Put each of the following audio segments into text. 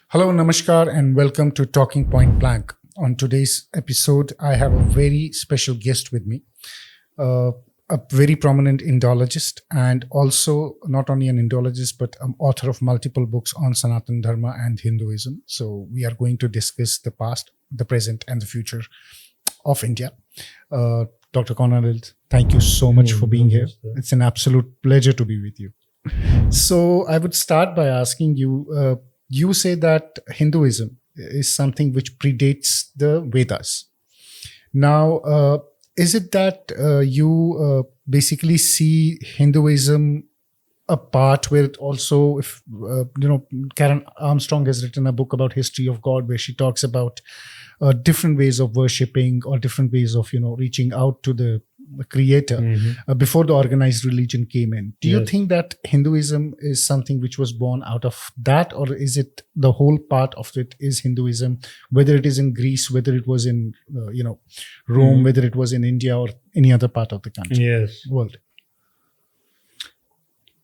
Hello, Namaskar, and welcome to Talking Point Blank. On today's episode, I have a very special guest with me, uh, a very prominent Indologist, and also not only an Indologist, but an author of multiple books on Sanatana Dharma and Hinduism. So, we are going to discuss the past, the present, and the future of India. Dr. Koenraad Elst, thank you so much for being here. It's an absolute pleasure to be with you. So, I would start by asking you. You say that Hinduism is something which predates the Vedas. Now, is it that you basically see Hinduism a part where it also, if Karen Armstrong has written a book about history of God, where she talks about different ways of worshipping or different ways of reaching out to the creator before the organized religion came in. Do you think that Hinduism is something which was born out of that, or is it the whole part of it is Hinduism, whether it is in Greece, whether it was in Rome, whether it was in India or any other part of the country, world?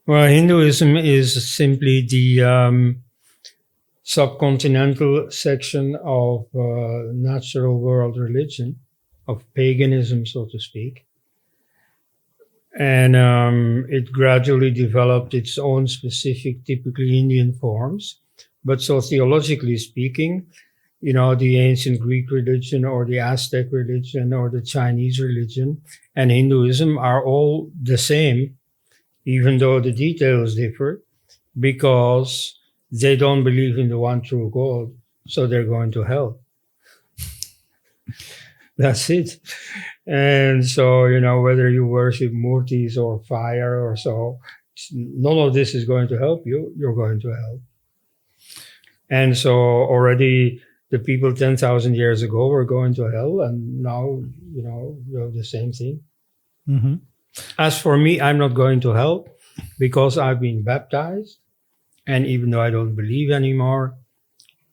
Well, Hinduism is simply the subcontinental section of natural world religion, of paganism, so to speak. And it gradually developed its own specific, typically Indian forms. But so theologically speaking, the ancient Greek religion or the Aztec religion or the Chinese religion and Hinduism are all the same, even though the details differ, because they don't believe in the one true God, so they're going to hell. That's it. And so, whether you worship murtis or fire or so, none of this is going to help you. You're going to hell. And so already the people 10,000 years ago were going to hell, and now, you have the same thing. Mm-hmm. As for me, I'm not going to hell because I've been baptized. And even though I don't believe anymore,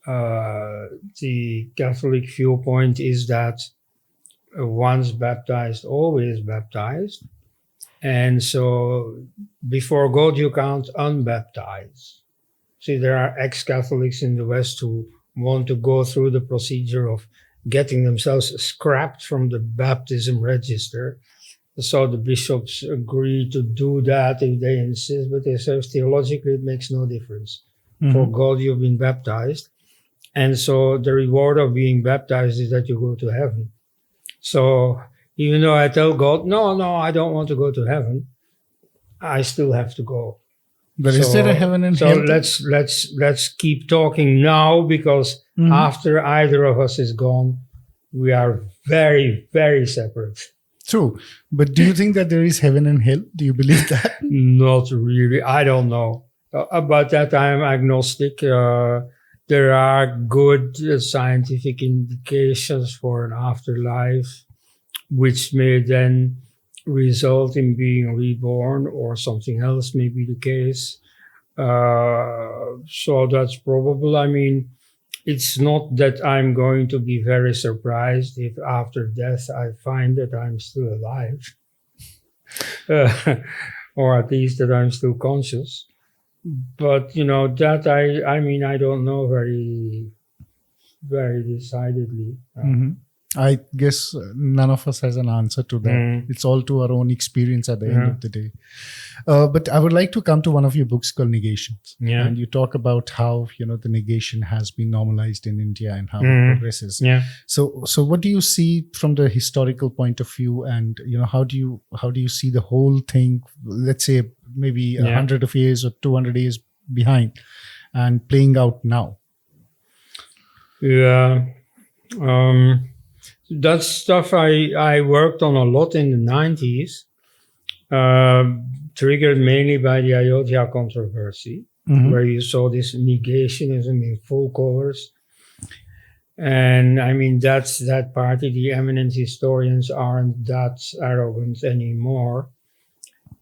the Catholic viewpoint is that once baptized, always baptized. And so before God, you can't unbaptize. See, there are ex-Catholics in the West who want to go through the procedure of getting themselves scrapped from the baptism register. So the bishops agree to do that if they insist, but they say theologically it makes no difference. For God, you've been baptized. And so the reward of being baptized is that you go to heaven. So even though I tell God, no, I don't want to go to heaven, I still have to go. But is there a heaven and hell? So let's keep talking now, because after either of us is gone, we are very, very separate. True. But do you think that there is heaven and hell? Do you believe that? Not really. I don't know. About that, I'm agnostic. There are good scientific indications for an afterlife, which may then result in being reborn, or something else may be the case. So that's probable. I mean, it's not that I'm going to be very surprised if after death I find that I'm still alive, or at least that I'm still conscious. But, that I don't know very, very decidedly. I guess none of us has an answer to that. It's all to our own experience at the end of the day. But I would like to come to one of your books called Negations. And you talk about how, the negation has been normalized in India and how it progresses. So what do you see from the historical point of view, and, how do you see the whole thing, let's say maybe 100 of years or 200 years behind, and playing out now? That stuff I worked on a lot in the 90s, triggered mainly by the Ayodhya controversy, where you saw this negationism in full colors. And I mean, that's that party. The eminent historians aren't that arrogant anymore.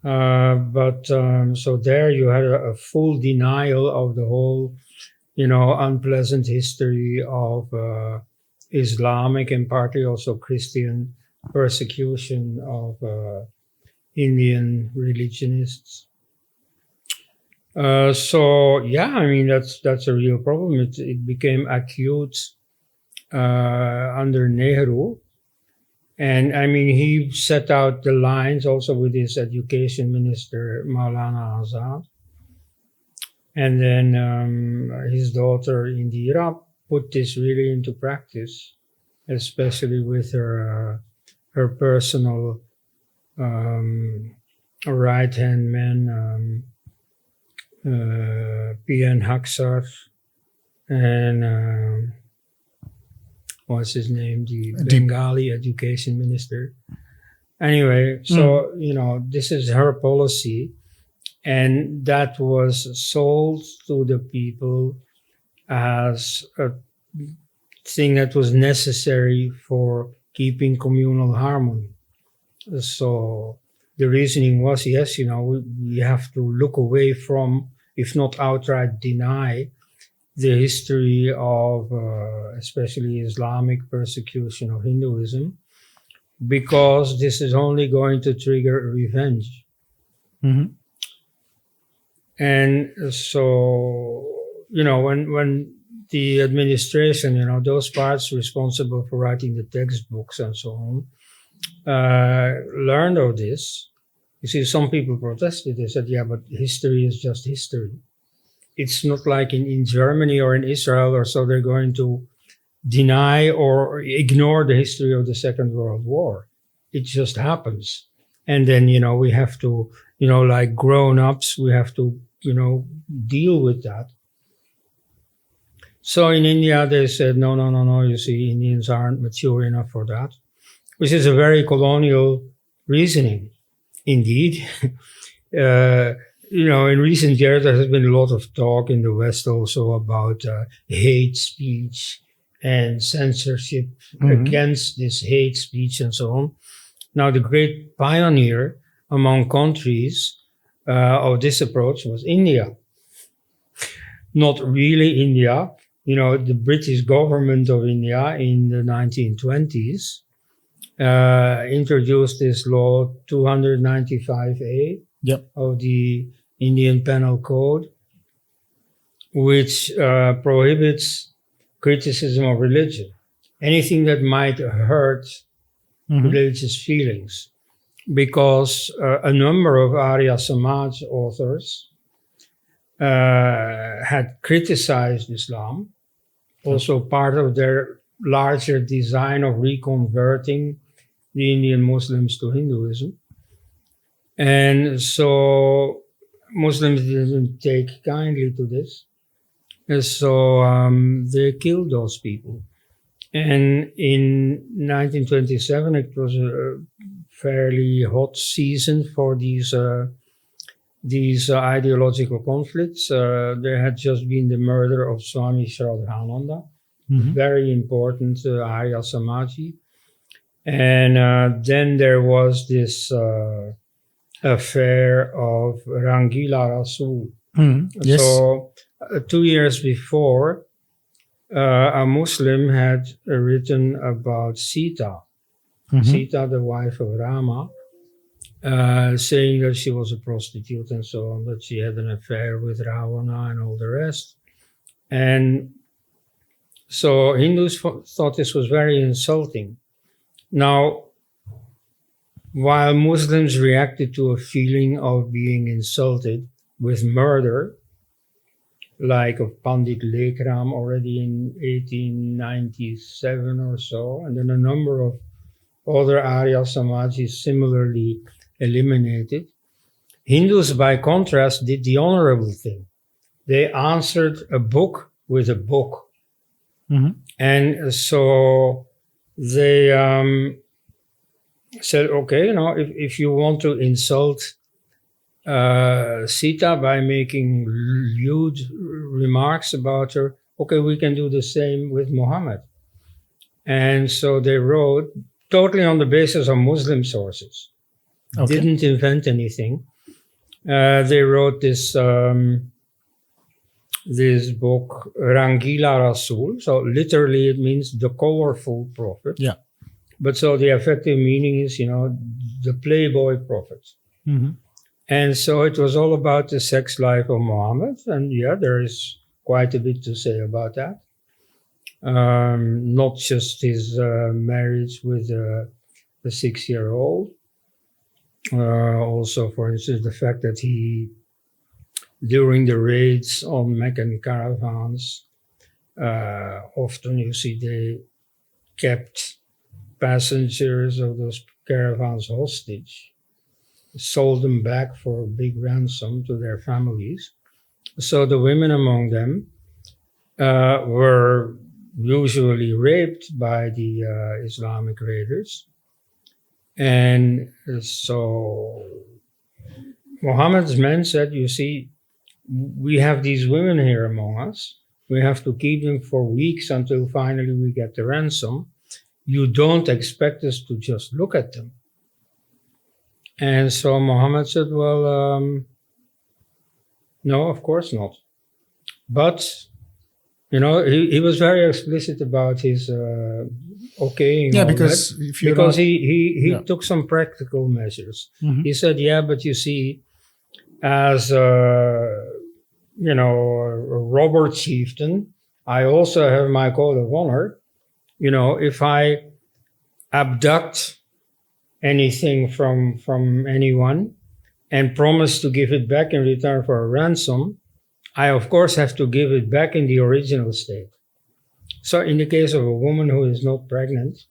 But so there you had a full denial of the whole, unpleasant history of Islamic and partly also Christian persecution of Indian religionists. So yeah, I mean that's a real problem. It became acute under Nehru, and I mean he set out the lines also with his education minister Maulana Azad, and then his daughter Indira put this really into practice, especially with her personal right hand man. P.N. Haksar and what's his name, the Bengali education minister. Anyway, so this is her policy, and that was sold to the people as a thing that was necessary for keeping communal harmony. So the reasoning was, yes, we have to look away from, if not outright deny, the history of especially Islamic persecution of Hinduism, because this is only going to trigger revenge. Mm-hmm. And so, when the administration, those parts responsible for writing the textbooks and so on, learned of this, you see, some people protested. They said, yeah, but history is just history. It's not like in Germany or in Israel or so they're going to deny or ignore the history of the Second World War. It just happens. And then, we have to, like grown-ups, we have to, deal with that. So in India, they said, no, you see, Indians aren't mature enough for that, which is a very colonial reasoning. Indeed. In recent years, there has been a lot of talk in the West also about hate speech and censorship against this hate speech and so on. Now, the great pioneer among countries of this approach was India. Not really India. The British government of India in the 1920s introduced this law 295A of the Indian Penal Code, which prohibits criticism of religion, anything that might hurt religious feelings, because a number of Arya Samaj authors had criticized Islam, also part of their larger design of reconverting the Indian Muslims to Hinduism. And so Muslims didn't take kindly to this. And so they killed those people. And in 1927, it was a fairly hot season for these ideological conflicts. There had just been the murder of Swami Shraddhananda, very important Arya Samaji. And then there was this affair of Rangila Rasool. Yes. So 2 years before, a Muslim had written about Sita, Sita, the wife of Rama, saying that she was a prostitute and so on, that she had an affair with Ravana and all the rest. And so Hindus thought this was very insulting. Now, while Muslims reacted to a feeling of being insulted with murder, like of Pandit Lekram already in 1897 or so, and then a number of other Arya Samajis similarly eliminated, Hindus, by contrast, did the honorable thing. They answered a book with a book. And so they said, okay, if you want to insult Sita by making lewd remarks about her, okay, we can do the same with Muhammad. And so they wrote, totally on the basis of Muslim sources, didn't invent anything. They wrote this book, Rangila Rasool. So literally it means the colorful prophet. Yeah. But so the effective meaning is, the playboy prophet. And so it was all about the sex life of Muhammad. And yeah, there is quite a bit to say about that. Not just his marriage with a 6-year-old. Also, for instance, the fact that he, during the raids on Meccan caravans, often you see they kept passengers of those caravans hostage, sold them back for a big ransom to their families. So the women among them were usually raped by the Islamic raiders. And so Muhammad's men said, you see, we have these women here among us. We have to keep them for weeks until finally we get the ransom. You don't expect us to just look at them. And so Muhammad said, well, no, of course not. But, he was very explicit about his okaying. Yeah, all because that, if you because he took some practical measures. Mhm. He said, yeah, but you see, as a robber chieftain, I also have my code of honor. If I abduct anything from anyone and promise to give it back in return for a ransom, I of course have to give it back in the original state. So in the case of a woman who is not pregnant,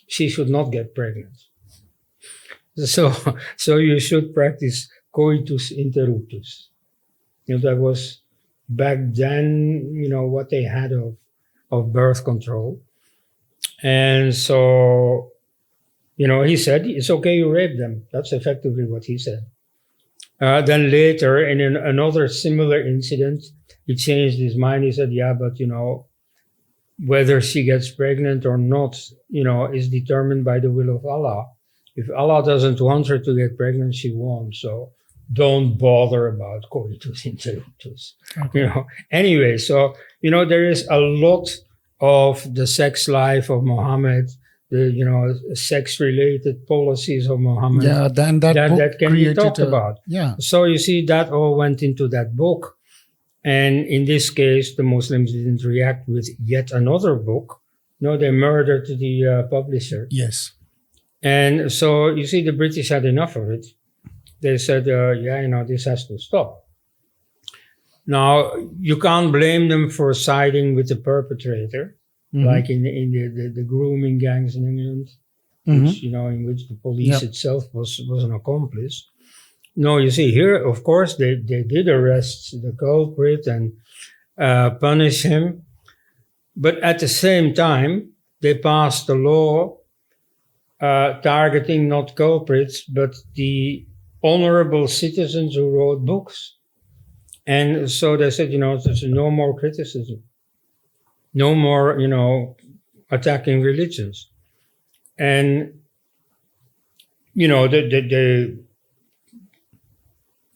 she should not get pregnant. So you should practice coitus interruptus. That was back then, what they had of birth control. And so, he said, it's okay, you rape them. That's effectively what he said. Then later, in another similar incident, he changed his mind. He said, yeah, but, whether she gets pregnant or not, is determined by the will of Allah. If Allah doesn't want her to get pregnant, she won't. So don't bother about coitus interruptus. Okay. Anyway, so, there is a lot of the sex life of Muhammad, the, sex-related policies of Muhammad. Yeah, then that book that can be created talked about. Yeah. So you see, that all went into that book. And in this case, the Muslims didn't react with yet another book. No, they murdered the publisher. Yes. And so you see, the British had enough of it. They said, this has to stop. Now, you can't blame them for siding with the perpetrator, Mhm. like in the grooming gangs in England, which, in which the police itself was an accomplice. No, you see, here, of course, they did arrest the culprit and punish him. But at the same time, they passed a law targeting not culprits, but the honorable citizens who wrote books. And so they said, there's no more criticism, no more, attacking religions. And, they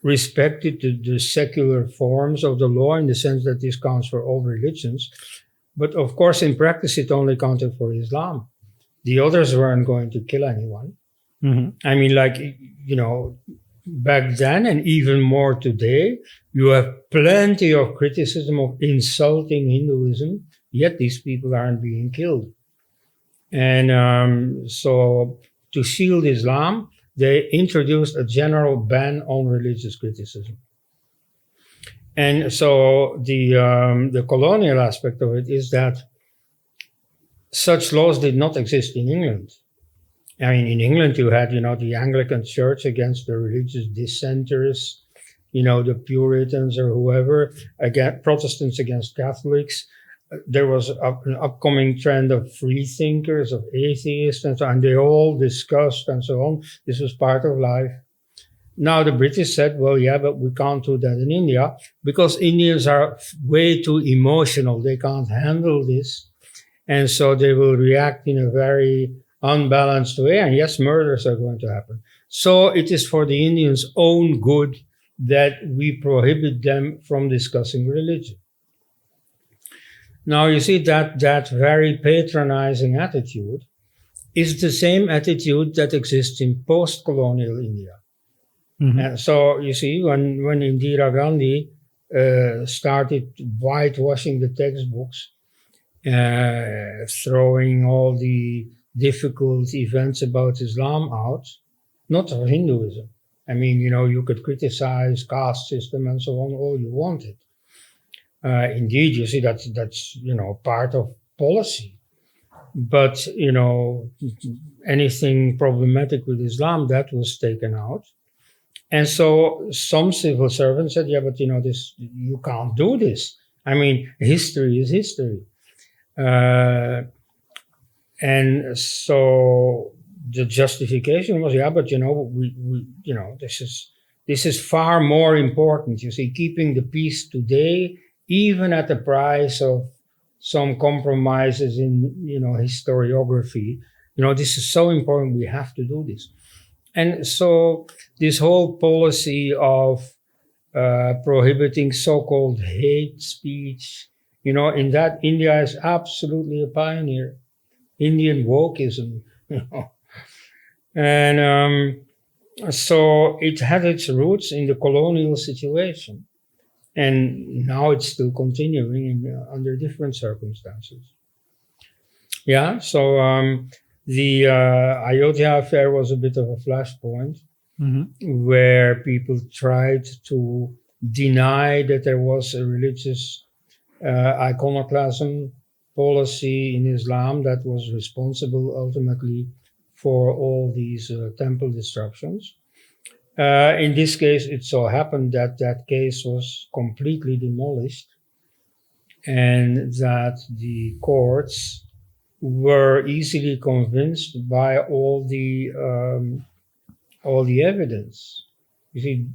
respected the secular forms of the law in the sense that this counts for all religions. But of course, in practice, it only counted for Islam. The others weren't going to kill anyone. Mhm. I mean, back then and even more today, you have plenty of criticism of insulting Hinduism, yet these people aren't being killed. And so to shield Islam, they introduced a general ban on religious criticism. And so the colonial aspect of it is that such laws did not exist in England. I mean, in England, you had, the Anglican Church against the religious dissenters, the Puritans or whoever, Protestants against Catholics. There was an upcoming trend of free thinkers, of atheists, and so on. And they all discussed and so on. This was part of life. Now the British said, well, yeah, but we can't do that in India because Indians are way too emotional. They can't handle this. And so they will react in a very unbalanced way. And yes, murders are going to happen. So it is for the Indians' own good that we prohibit them from discussing religion. Now, you see that very patronizing attitude is the same attitude that exists in post-colonial India. Mhm. And so you see, when Indira Gandhi started whitewashing the textbooks, throwing all the difficult events about Islam out, not of Hinduism. I mean, you could criticize caste system and so on all you wanted. Indeed, you see that's part of policy. But anything problematic with Islam that was taken out. And so some civil servants said, "Yeah, but this you can't do this. I mean, history is history." Uh, and so the justification was, "Yeah, but we this is far more important. You see, keeping the peace today, even at the price of some compromises in historiography. This is so important. We have to do this." And so this whole policy of prohibiting so-called hate speech, in that India is absolutely a pioneer. Indian wokeism, and so it had its roots in the colonial situation, and now it's still continuing under different circumstances. Yeah, so the Ayodhya affair was a bit of a flashpoint where people tried to deny that there was a religious iconoclasm policy in Islam that was responsible ultimately for all these temple destructions. In this case, it so happened that that case was completely demolished and that the courts were easily convinced by all the evidence. You see,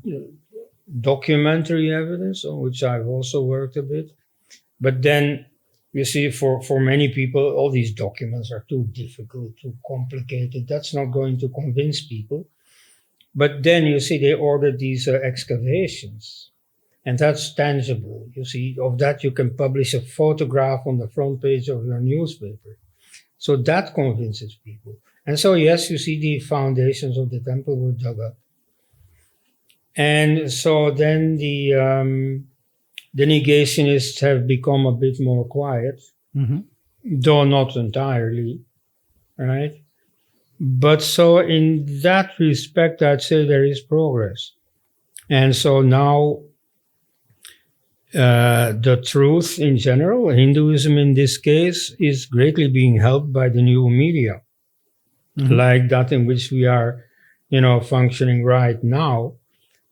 documentary evidence, on which I've also worked a bit. But then, you see, for many people, all these documents are too difficult, too complicated. That's not going to convince people. But then, you see, they ordered these excavations. And that's tangible. You see, of that you can publish a photograph on the front page of your newspaper. So that convinces people. And so, yes, you see, the foundations of the temple were dug up. And so then the negationists have become a bit more quiet, though not entirely, right? But so in that respect, I'd say there is progress. And so now the truth in general, Hinduism in this case, is greatly being helped by the new media, like that in which we are, functioning right now.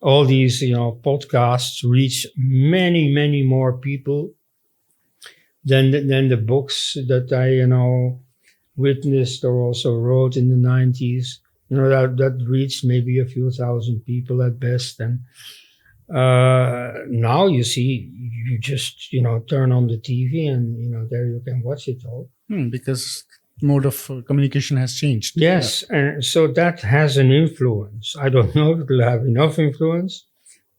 All these, podcasts reach many, many more people than the books that I, witnessed or also wrote in the 90s. That reached maybe a few thousand people at best. And now you see, you just, turn on the TV and, there you can watch it all. Because mode of communication has changed. Yes, and so that has an influence. I don't know if it will have enough influence,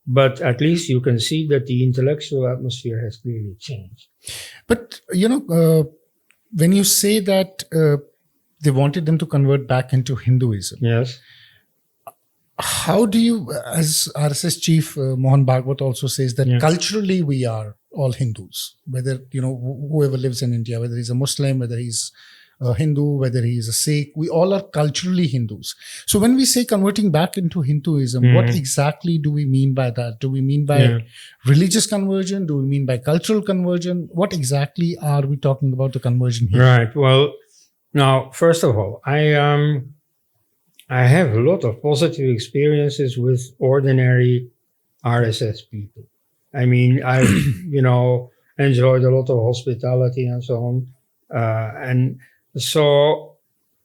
but at least you can see that the intellectual atmosphere has clearly changed. But, when you say that they wanted them to convert back into Hinduism, Yes. how do you, as RSS chief Mohan Bhagwat also says, that culturally we are all Hindus, whether, whoever lives in India, whether he's a Muslim, whether he's a Hindu, whether he is a Sikh, we all are culturally Hindus. So when we say converting back into Hinduism, what exactly do we mean by that? Do we mean by religious conversion? Do we mean by cultural conversion? What exactly are we talking about the conversion here? Right. Well, now, first of all, I have a lot of positive experiences with ordinary RSS people. I mean, I've, enjoyed a lot of hospitality and so on.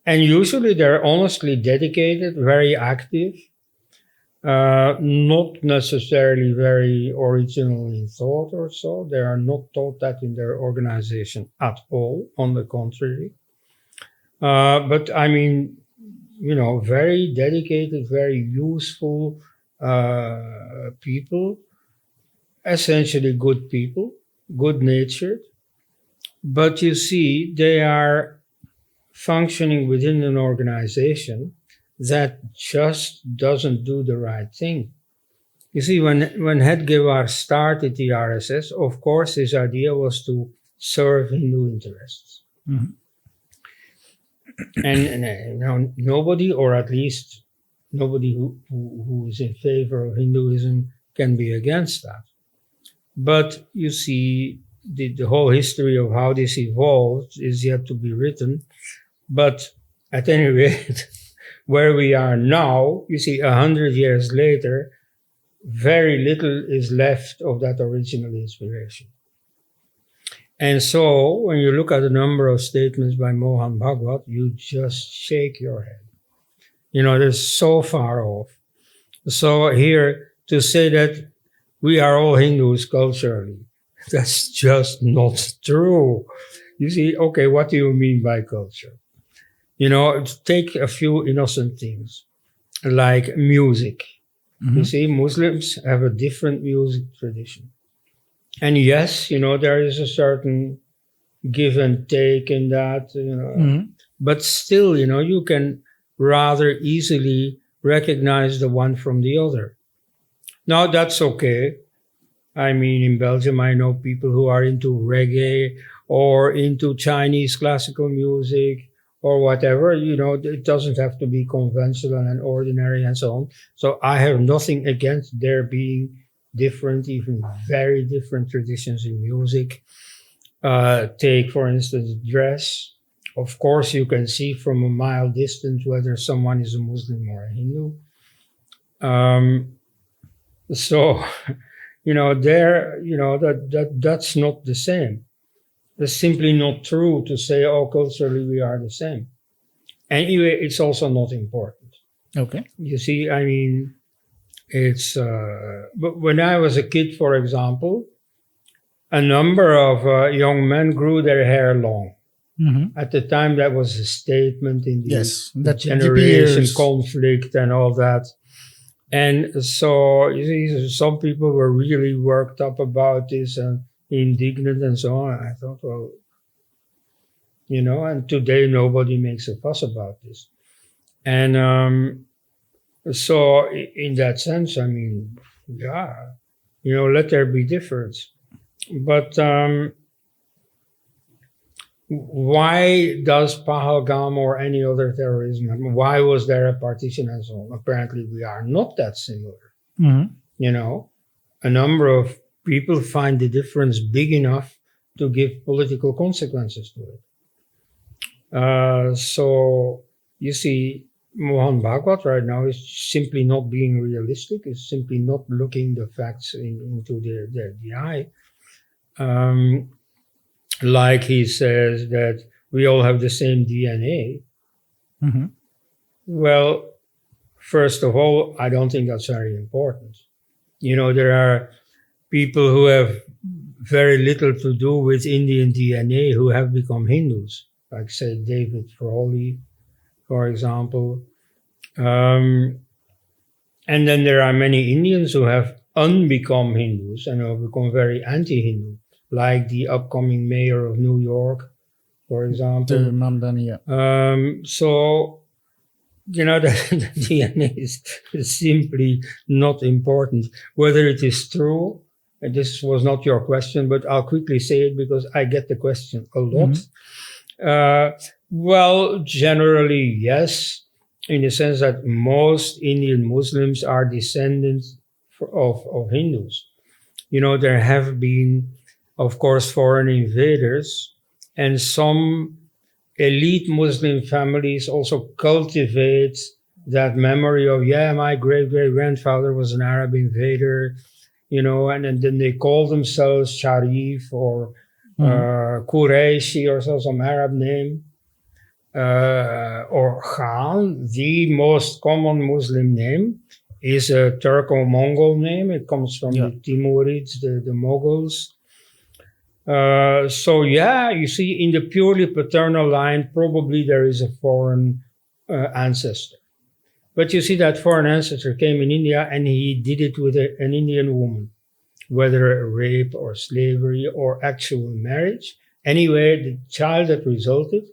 And usually they're honestly dedicated, very active, not necessarily very original in thought or so. They are not taught that in their organization at all, on the contrary. But I mean, very dedicated, very useful people, essentially good people, good-natured. But you see, they are functioning within an organization that just doesn't do the right thing. You see, when Hedgewar started the RSS, of course, his idea was to serve Hindu interests. Mhm. And nobody, or at least nobody who is in favor of Hinduism, can be against that. But you see, the whole history of how this evolved is yet to be written. But at any rate, where we are now, you see, 100 years later, very little is left of that original inspiration. And so when you look at a number of statements by Mohan Bhagwat, you just shake your head. They're so far off. So here, to say that we are all Hindus culturally, that's just not true. You see, okay, what do you mean by culture? Take a few innocent things, like music. You see, Muslims have a different music tradition. And yes, there is a certain give and take in that, but still, you can rather easily recognize the one from the other. Now, that's okay. I mean, in Belgium, I know people who are into reggae or into Chinese classical music or whatever. It doesn't have to be conventional and ordinary and so on. So I have nothing against there being different, even very different traditions in music. Take, for instance, dress. Of course, you can see from a mile distance whether someone is a Muslim or a Hindu. So, that's not the same. It's simply not true to say, oh, culturally we are the same. Anyway, it's also not important. Okay. You see, I mean, it's, but when I was a kid, for example, a number of young men grew their hair long. At the time, that was a statement in the generation conflict and all that. And so, you see, some people were really worked up about this and indignant and so on. I thought, well, and today nobody makes a fuss about this. And so in that sense, I mean, yeah, let there be difference. But why does Pahalgam or any other terrorism happen? Why was there a partition and so on? Apparently, we are not that similar. A number of people find the difference big enough to give political consequences to it. So, you see, Mohan Bhagwat right now is simply not being realistic, is simply not looking the facts into the eye. Like he says that we all have the same DNA. Well, first of all, I don't think that's very important. There are people who have very little to do with Indian DNA who have become Hindus, like, say, David Frawley, for example. And then there are many Indians who have unbecome Hindus and who have become very anti-Hindu, like the upcoming mayor of New York, for example. So, the DNA is simply not important. Whether it is true, and this was not your question, but I'll quickly say it because I get the question a lot. Well, generally, yes, in the sense that most Indian Muslims are descendants of Hindus. There have been, of course, foreign invaders, and some elite Muslim families also cultivate that memory of, my great-great-grandfather was an Arab invader, and then they call themselves Sharif or Quraishi or some Arab name, or Khan. The most common Muslim name is a Turco-Mongol name. It comes from the Timurids, the Mughals. So you see, in the purely paternal line, probably there is a foreign ancestor. But you see, that foreign ancestor came in India and he did it with an Indian woman, whether rape or slavery or actual marriage. Anyway, the child that resulted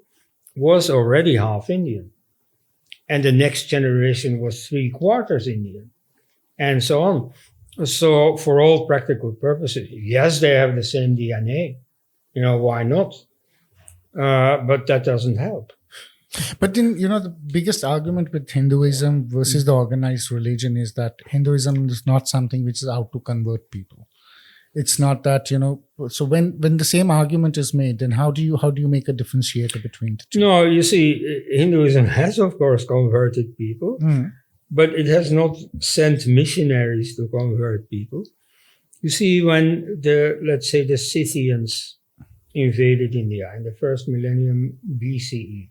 was already half Indian. and the next generation was 3/4 Indian, and so on. So, for all practical purposes, yes, they have the same DNA. Why not? But that doesn't help. But then, the biggest argument with Hinduism versus the organized religion is that Hinduism is not something which is out to convert people. It's not that, so when the same argument is made, then how do you make a differentiator between the two? No, you see, Hinduism has, of course, converted people, but it has not sent missionaries to convert people. You see, when let's say the Scythians invaded India in the first millennium BCE,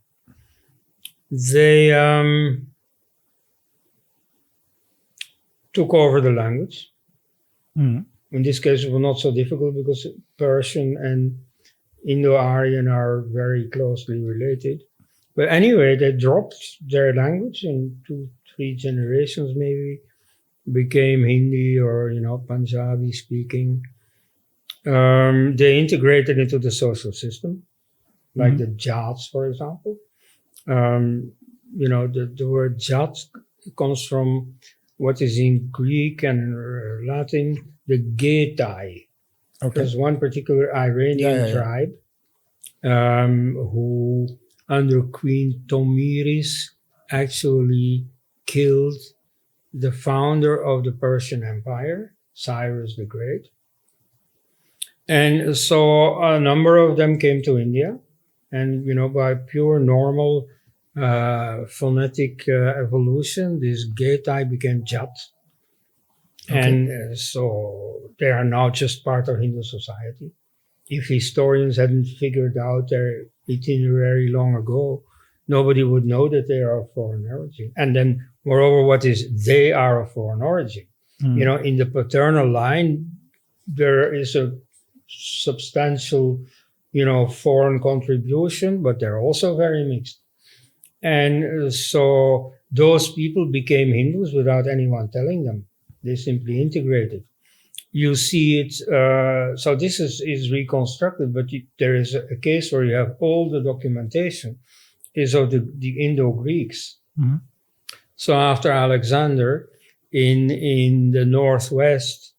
they took over the language. In this case, it was not so difficult because Persian and Indo-Aryan are very closely related. But anyway, they dropped their language in 2-3 generations, maybe, became Hindi or Punjabi speaking. They integrated into the social system, like the Jats, for example. The word Jat comes from what is in Greek and Latin, the Getai. Okay. There's one particular Iranian tribe who, under Queen Tomiris, actually killed the founder of the Persian Empire, Cyrus the Great. And so a number of them came to India, and by pure normal phonetic evolution, this Getai became Jat. Okay. And so they are now just part of Hindu society. If historians hadn't figured out their itinerary long ago, nobody would know that they are of foreign origin. And then, moreover, they are of foreign origin. In the paternal line, there is a substantial, foreign contribution, but they're also very mixed. And so those people became Hindus without anyone telling them. They simply integrated. You see it, so this is reconstructed, but there is a case where you have all the documentation is of the Indo-Greeks. So after Alexander, in the northwest,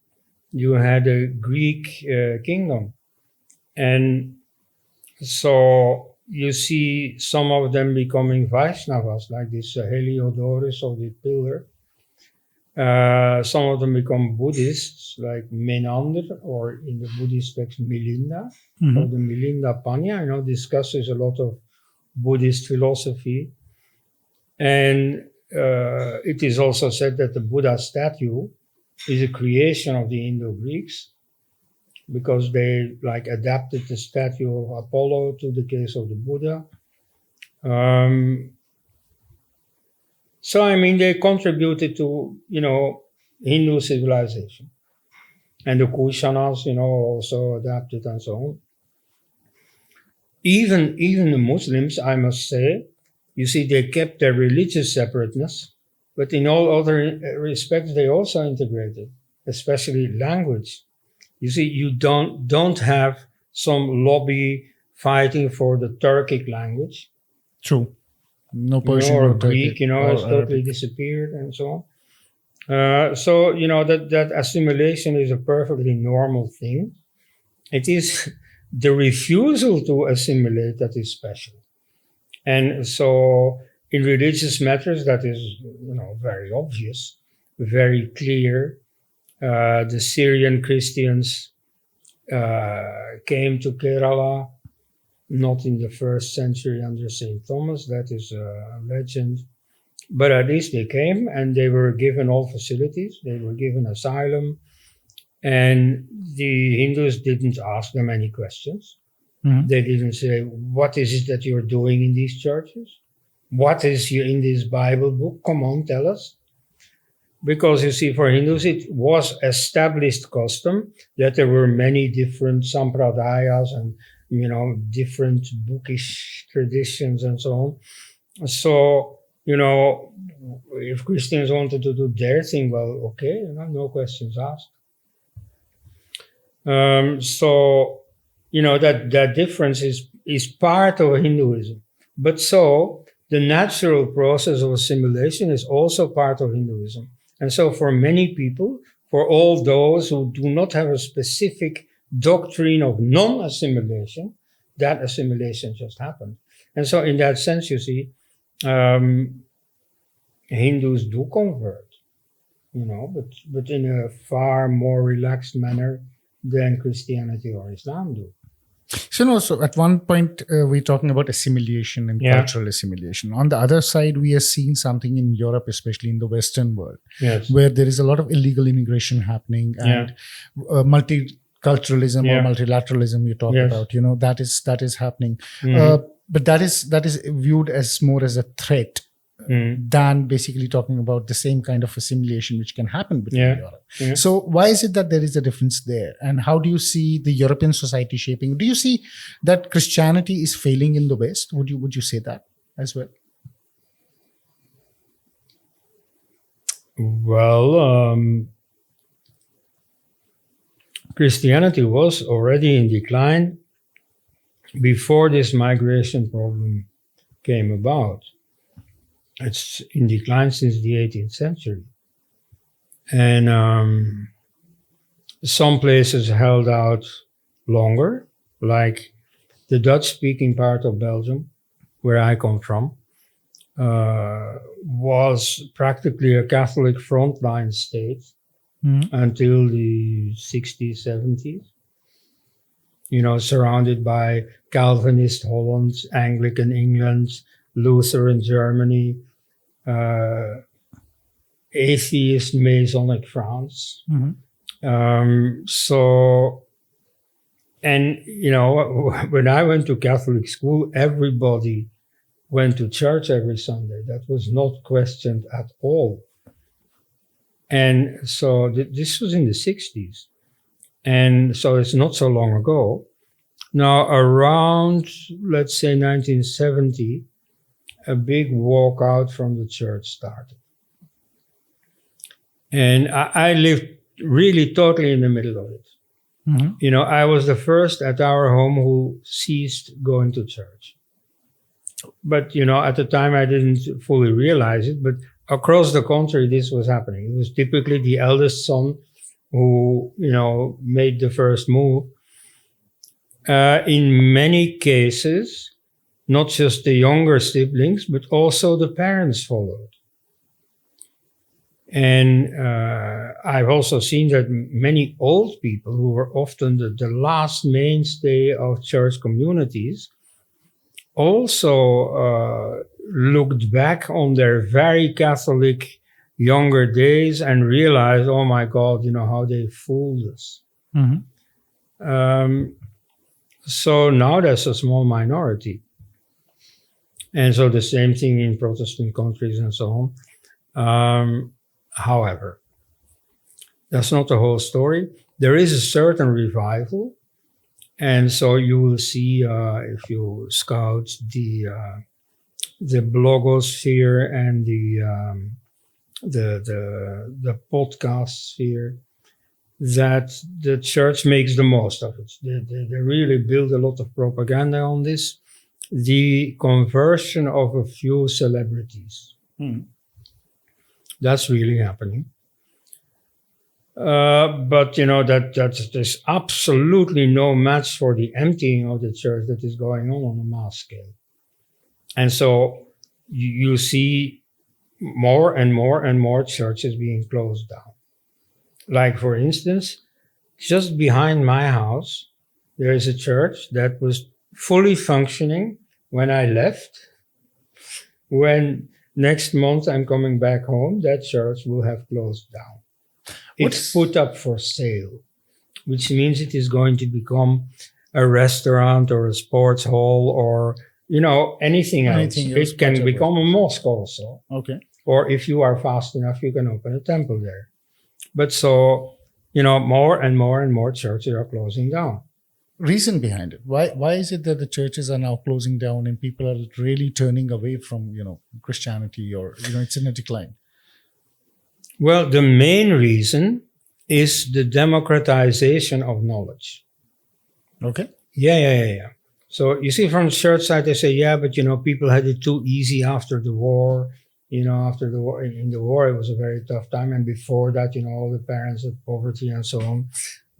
you had a Greek kingdom. And so you see some of them becoming Vaishnavas, like this Heliodorus of the pillar. Some of them become Buddhists, like Menander, or in the Buddhist text Milinda, or the Milinda Panya, discusses a lot of Buddhist philosophy. And it is also said that the Buddha statue is a creation of the Indo-Greeks, because they adapted the statue of Apollo to the case of the Buddha. So, they contributed to, Hindu civilization. And the Kushanas, also adapted and so on. Even the Muslims, I must say, you see, they kept their religious separateness, but in all other respects, they also integrated, especially language. You see, you don't have some lobby fighting for the Turkic language. True. No Persian or Greek, has totally disappeared and so on. So, that assimilation is a perfectly normal thing. It is the refusal to assimilate that is special. And so in religious matters, that is, very obvious, very clear. The Syrian Christians came to Kerala, not in the 1st century under St. Thomas, that is a legend. But at least they came, and they were given all facilities. They were given asylum, and the Hindus didn't ask them any questions. They didn't say, what is it that you're doing in these churches? What is in this Bible book? Come on, tell us. Because you see, for Hindus, it was established custom that there were many different sampradayas and, different bookish traditions and so on. So, if Christians wanted to do their thing, well, okay, no questions asked. So, that difference is part of Hinduism. But so, the natural process of assimilation is also part of Hinduism. And so for many people, for all those who do not have a specific doctrine of non-assimilation, that assimilation just happened. And so in that sense, you see, Hindus do convert, but in a far more relaxed manner than Christianity or Islam do. So at one point, we're talking about assimilation and cultural assimilation. On the other side, we are seeing something in Europe, especially in the Western world, where there is a lot of illegal immigration happening and multiculturalism or multilateralism you talk about. That is happening. But that is viewed as more as a threat than basically talking about the same kind of assimilation which can happen between Europe. So why is it that there is a difference there? And how do you see the European society shaping? Do you see that Christianity is failing in the West? Would you say that as well? Well, Christianity was already in decline before this migration problem came about. It's in decline since the 18th century. And some places held out longer, like the Dutch-speaking part of Belgium, where I come from, was practically a Catholic frontline state until the 60s, 70s. Surrounded by Calvinist Holland, Anglican England, Lutheran Germany, atheist Masonic France. When I went to Catholic school, everybody went to church every Sunday. That was not questioned at all. And so this was in the 60s. And so it's not so long ago. Now, around, let's say, 1970, a big walkout from the church started. And I lived really totally in the middle of it. I was the first at our home who ceased going to church. But, at the time I didn't fully realize it, but across the country this was happening. It was typically the eldest son who, made the first move. In many cases, not just the younger siblings, but also the parents followed. And I've also seen that many old people who were often the last mainstay of church communities also looked back on their very Catholic younger days and realized, oh my God, how they fooled us. So now there's a small minority. And so the same thing in Protestant countries and so on. However, that's not the whole story. There is a certain revival. And so you will see, if you scout the blogosphere and the podcast sphere, that the church makes the most of it. They really build a lot of propaganda on this. The conversion of a few celebrities. That's really happening. But there's absolutely no match for the emptying of the church that is going on a mass scale. And so you see more and more and more churches being closed down. Like, for instance, just behind my house, there is a church that was fully functioning when I left. When next month I'm coming back home, that church will have closed down. It's put up for sale, which means it is going to become a restaurant or a sports hall or, anything else. It can become a mosque also. Okay. Or if you are fast enough, you can open a temple there. But so, more and more and more churches are closing down. Reason behind it? Why is it that the churches are now closing down and people are really turning away from, Christianity, or, it's in a decline? Well, the main reason is the democratization of knowledge. Okay. Yeah. So you see, from the church side, they say, yeah, but people had it too easy after the war. After the war, in the war, it was a very tough time, and before that, all the parents had poverty and so on.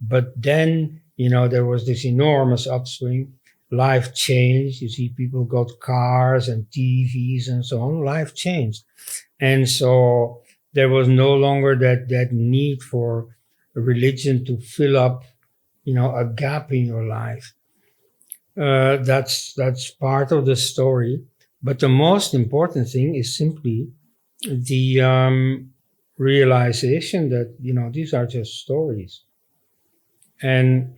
But then, there was this enormous upswing. Life changed. You see, people got cars and TVs and so on. Life changed, and so there was no longer that need for religion to fill up, a gap in your life. That's part of the story. But the most important thing is simply the realization that, these are just stories. And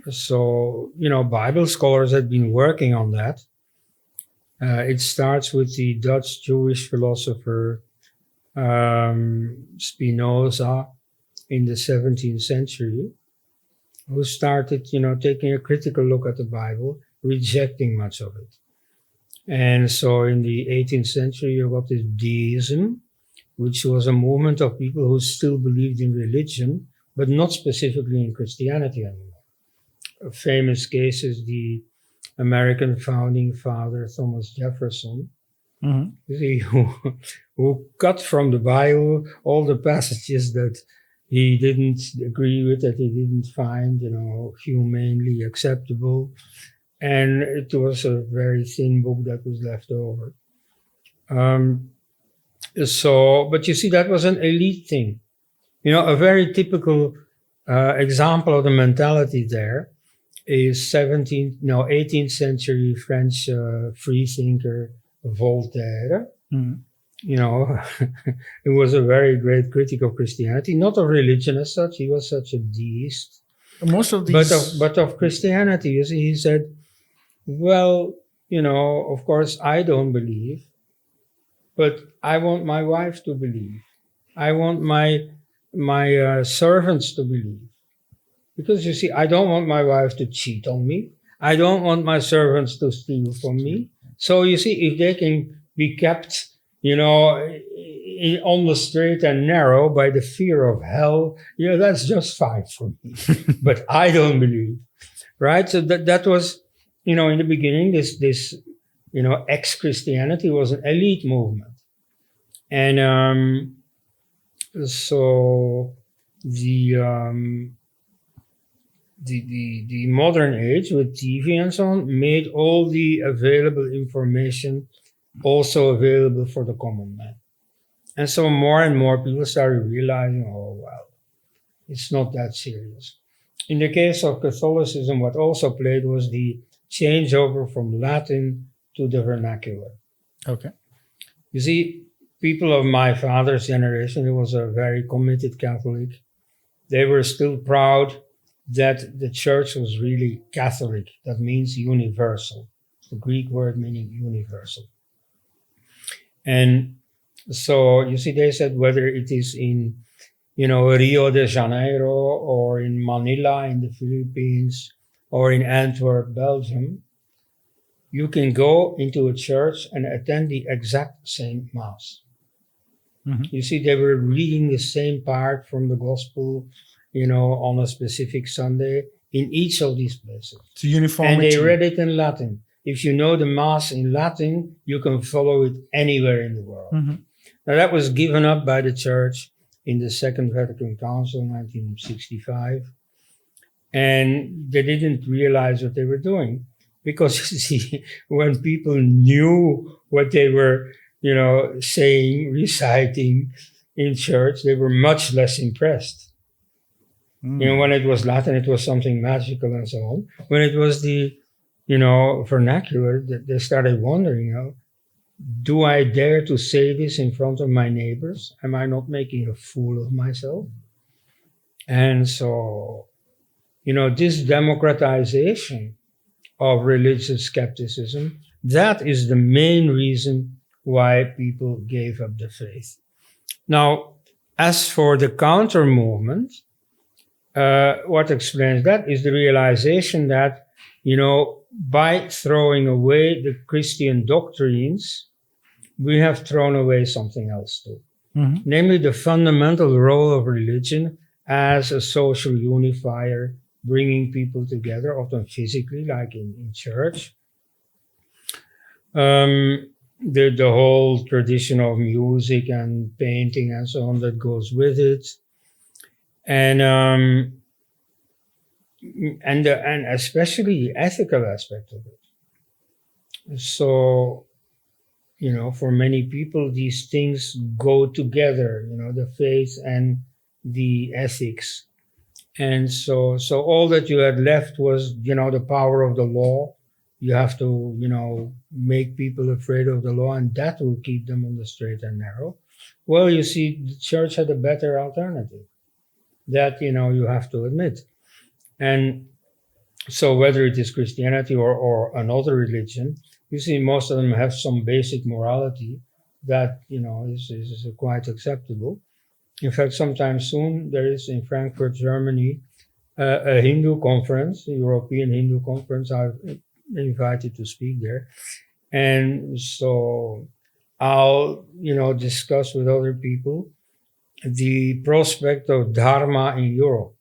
so, Bible scholars have been working on that. It starts with the Dutch Jewish philosopher Spinoza in the 17th century, who started, taking a critical look at the Bible, rejecting much of it. And so in the 18th century, you got this deism, which was a movement of people who still believed in religion, but not specifically in Christianity anymore. A famous case is the American founding father, Thomas Jefferson, who cut from the Bible all the passages that he didn't agree with, that he didn't find, humanely acceptable. And it was a very thin book that was left over. But you see, that was an elite thing. A very typical example of the mentality there is 18th century French free thinker Voltaire. He was a very great critic of Christianity, not of religion as such. He was such a deist. Most of these, but of Christianity, you see, he said, well, of course, I don't believe, but I want my wife to believe. I want my servants to believe. Because you see, I don't want my wife to cheat on me. I don't want my servants to steal from me. So you see, if they can be kept, on the straight and narrow by the fear of hell, that's just fine for me. But I don't believe, right? So that was, in the beginning, this ex-Christianity was an elite movement. And so the modern age with TV and so on made all the available information also available for the common man. And so more and more people started realizing, oh, well, it's not that serious. In the case of Catholicism, what also played was the changeover from Latin to the vernacular. Okay. You see, people of my father's generation, he was a very committed Catholic. They were still proud that the church was really Catholic. That means universal. The Greek word meaning universal. And so, you see, they said whether it is in, Rio de Janeiro or in Manila in the Philippines or in Antwerp, Belgium, you can go into a church and attend the exact same Mass. You see, they were reading the same part from the Gospel, on a specific Sunday in each of these places. It's uniformity. And they read it in Latin. If you know the Mass in Latin, you can follow it anywhere in the world. Now, that was given up by the Church in the Second Vatican Council, 1965. And they didn't realize what they were doing. Because, you see, when people knew what they were, saying, reciting in church, they were much less impressed. When it was Latin, it was something magical and so on. When it was the, vernacular, they started wondering, do I dare to say this in front of my neighbors? Am I not making a fool of myself? And so, this democratization of religious skepticism, that is the main reason why people gave up the faith. Now, as for the counter movement, what explains that is the realization that, by throwing away the Christian doctrines, we have thrown away something else too. Namely the fundamental role of religion as a social unifier bringing people together, often physically, like in church. The whole tradition of music and painting and so on that goes with it, and and especially the ethical aspect of it. So, for many people, these things go together. The faith and the ethics, and so all that you had left was the power of the law. You have to make people afraid of the law, and that will keep them on the straight and narrow. Well, you see, the church had a better alternative. That you have to admit. And so whether it is Christianity or another religion, you see most of them have some basic morality that is quite acceptable. In fact, sometime soon there is in Frankfurt, Germany, a Hindu conference, a European Hindu conference. I've invited to speak there, and so I'll discuss with other people the prospect of Dharma in Europe.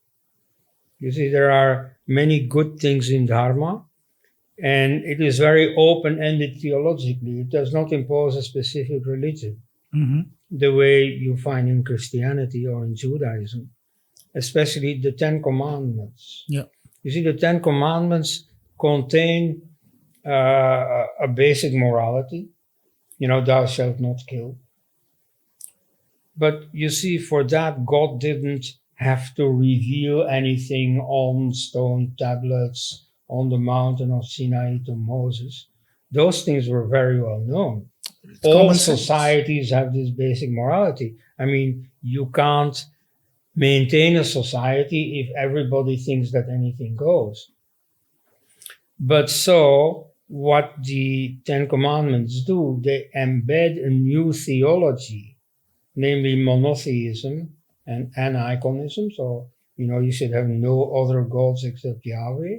You see, there are many good things in Dharma, and it is very open-ended theologically. It does not impose a specific religion, the way you find in Christianity or in Judaism, especially the Ten Commandments. Yeah. You see, the Ten Commandments contain a basic morality. Thou shalt not kill. But you see, for that, God didn't have to reveal anything on stone tablets on the mountain of Sinai to Moses. Those things were very well known. All societies have this basic morality. I mean, you can't maintain a society if everybody thinks that anything goes. But so, what the Ten Commandments do, they embed a new theology, namely monotheism and aniconism. So, you should have no other gods except Yahweh,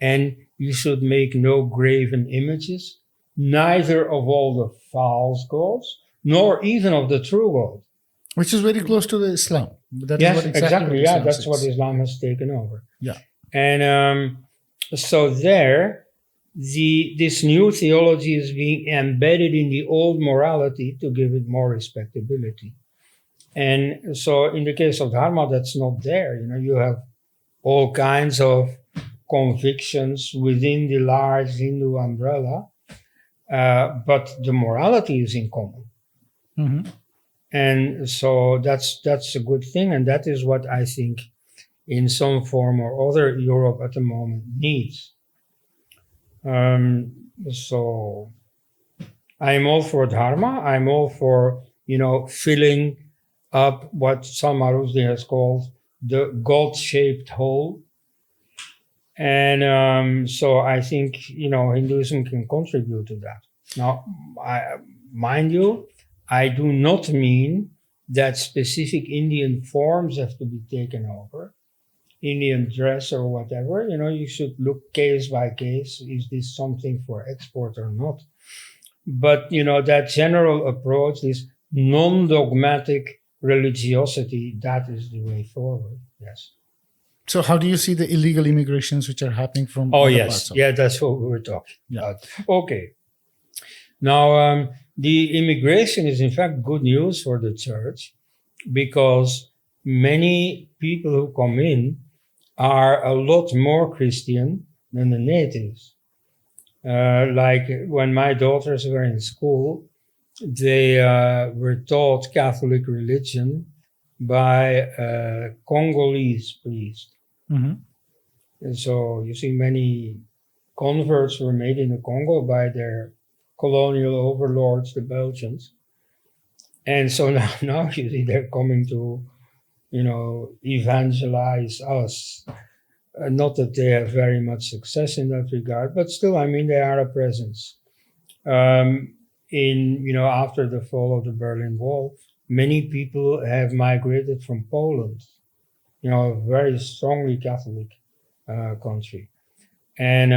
and you should make no graven images, neither of all the false gods, nor even of the true God. Which is very close to the Islam. That yes, is what exactly. Yeah, that's says. What Islam has taken over. Yeah. And so there, this new theology is being embedded in the old morality to give it more respectability. And so in the case of Dharma, that's not there. You have all kinds of convictions within the large Hindu umbrella, but the morality is in common. Mm-hmm. And so that's a good thing, and that is what I think in some form or other Europe at the moment needs. So I'm all for Dharma. I'm all for, filling up what Salman Rushdie has called the God-shaped hole. And so I think, Hinduism can contribute to that. Now, mind you, I do not mean that specific Indian forms have to be taken over, Indian dress or whatever. You should look case by case. Is this something for export or not? But, that general approach, this non-dogmatic religiosity, that is the way forward. Yes. So how do you see the illegal immigrations which are happening from other parts of? Yeah, that's what we were talking about. Okay. Now, the immigration is in fact good news for the church, because many people who come in are a lot more Christian than the natives. Like when my daughters were in school, they were taught Catholic religion by a Congolese priest. Mm-hmm. And so you see many converts were made in the Congo by their colonial overlords, the Belgians. And so now you see they're coming to, evangelize us. Not that they have very much success in that regard, but still, they are a presence. After the fall of the Berlin Wall, many people have migrated from Poland, a very strongly Catholic country. And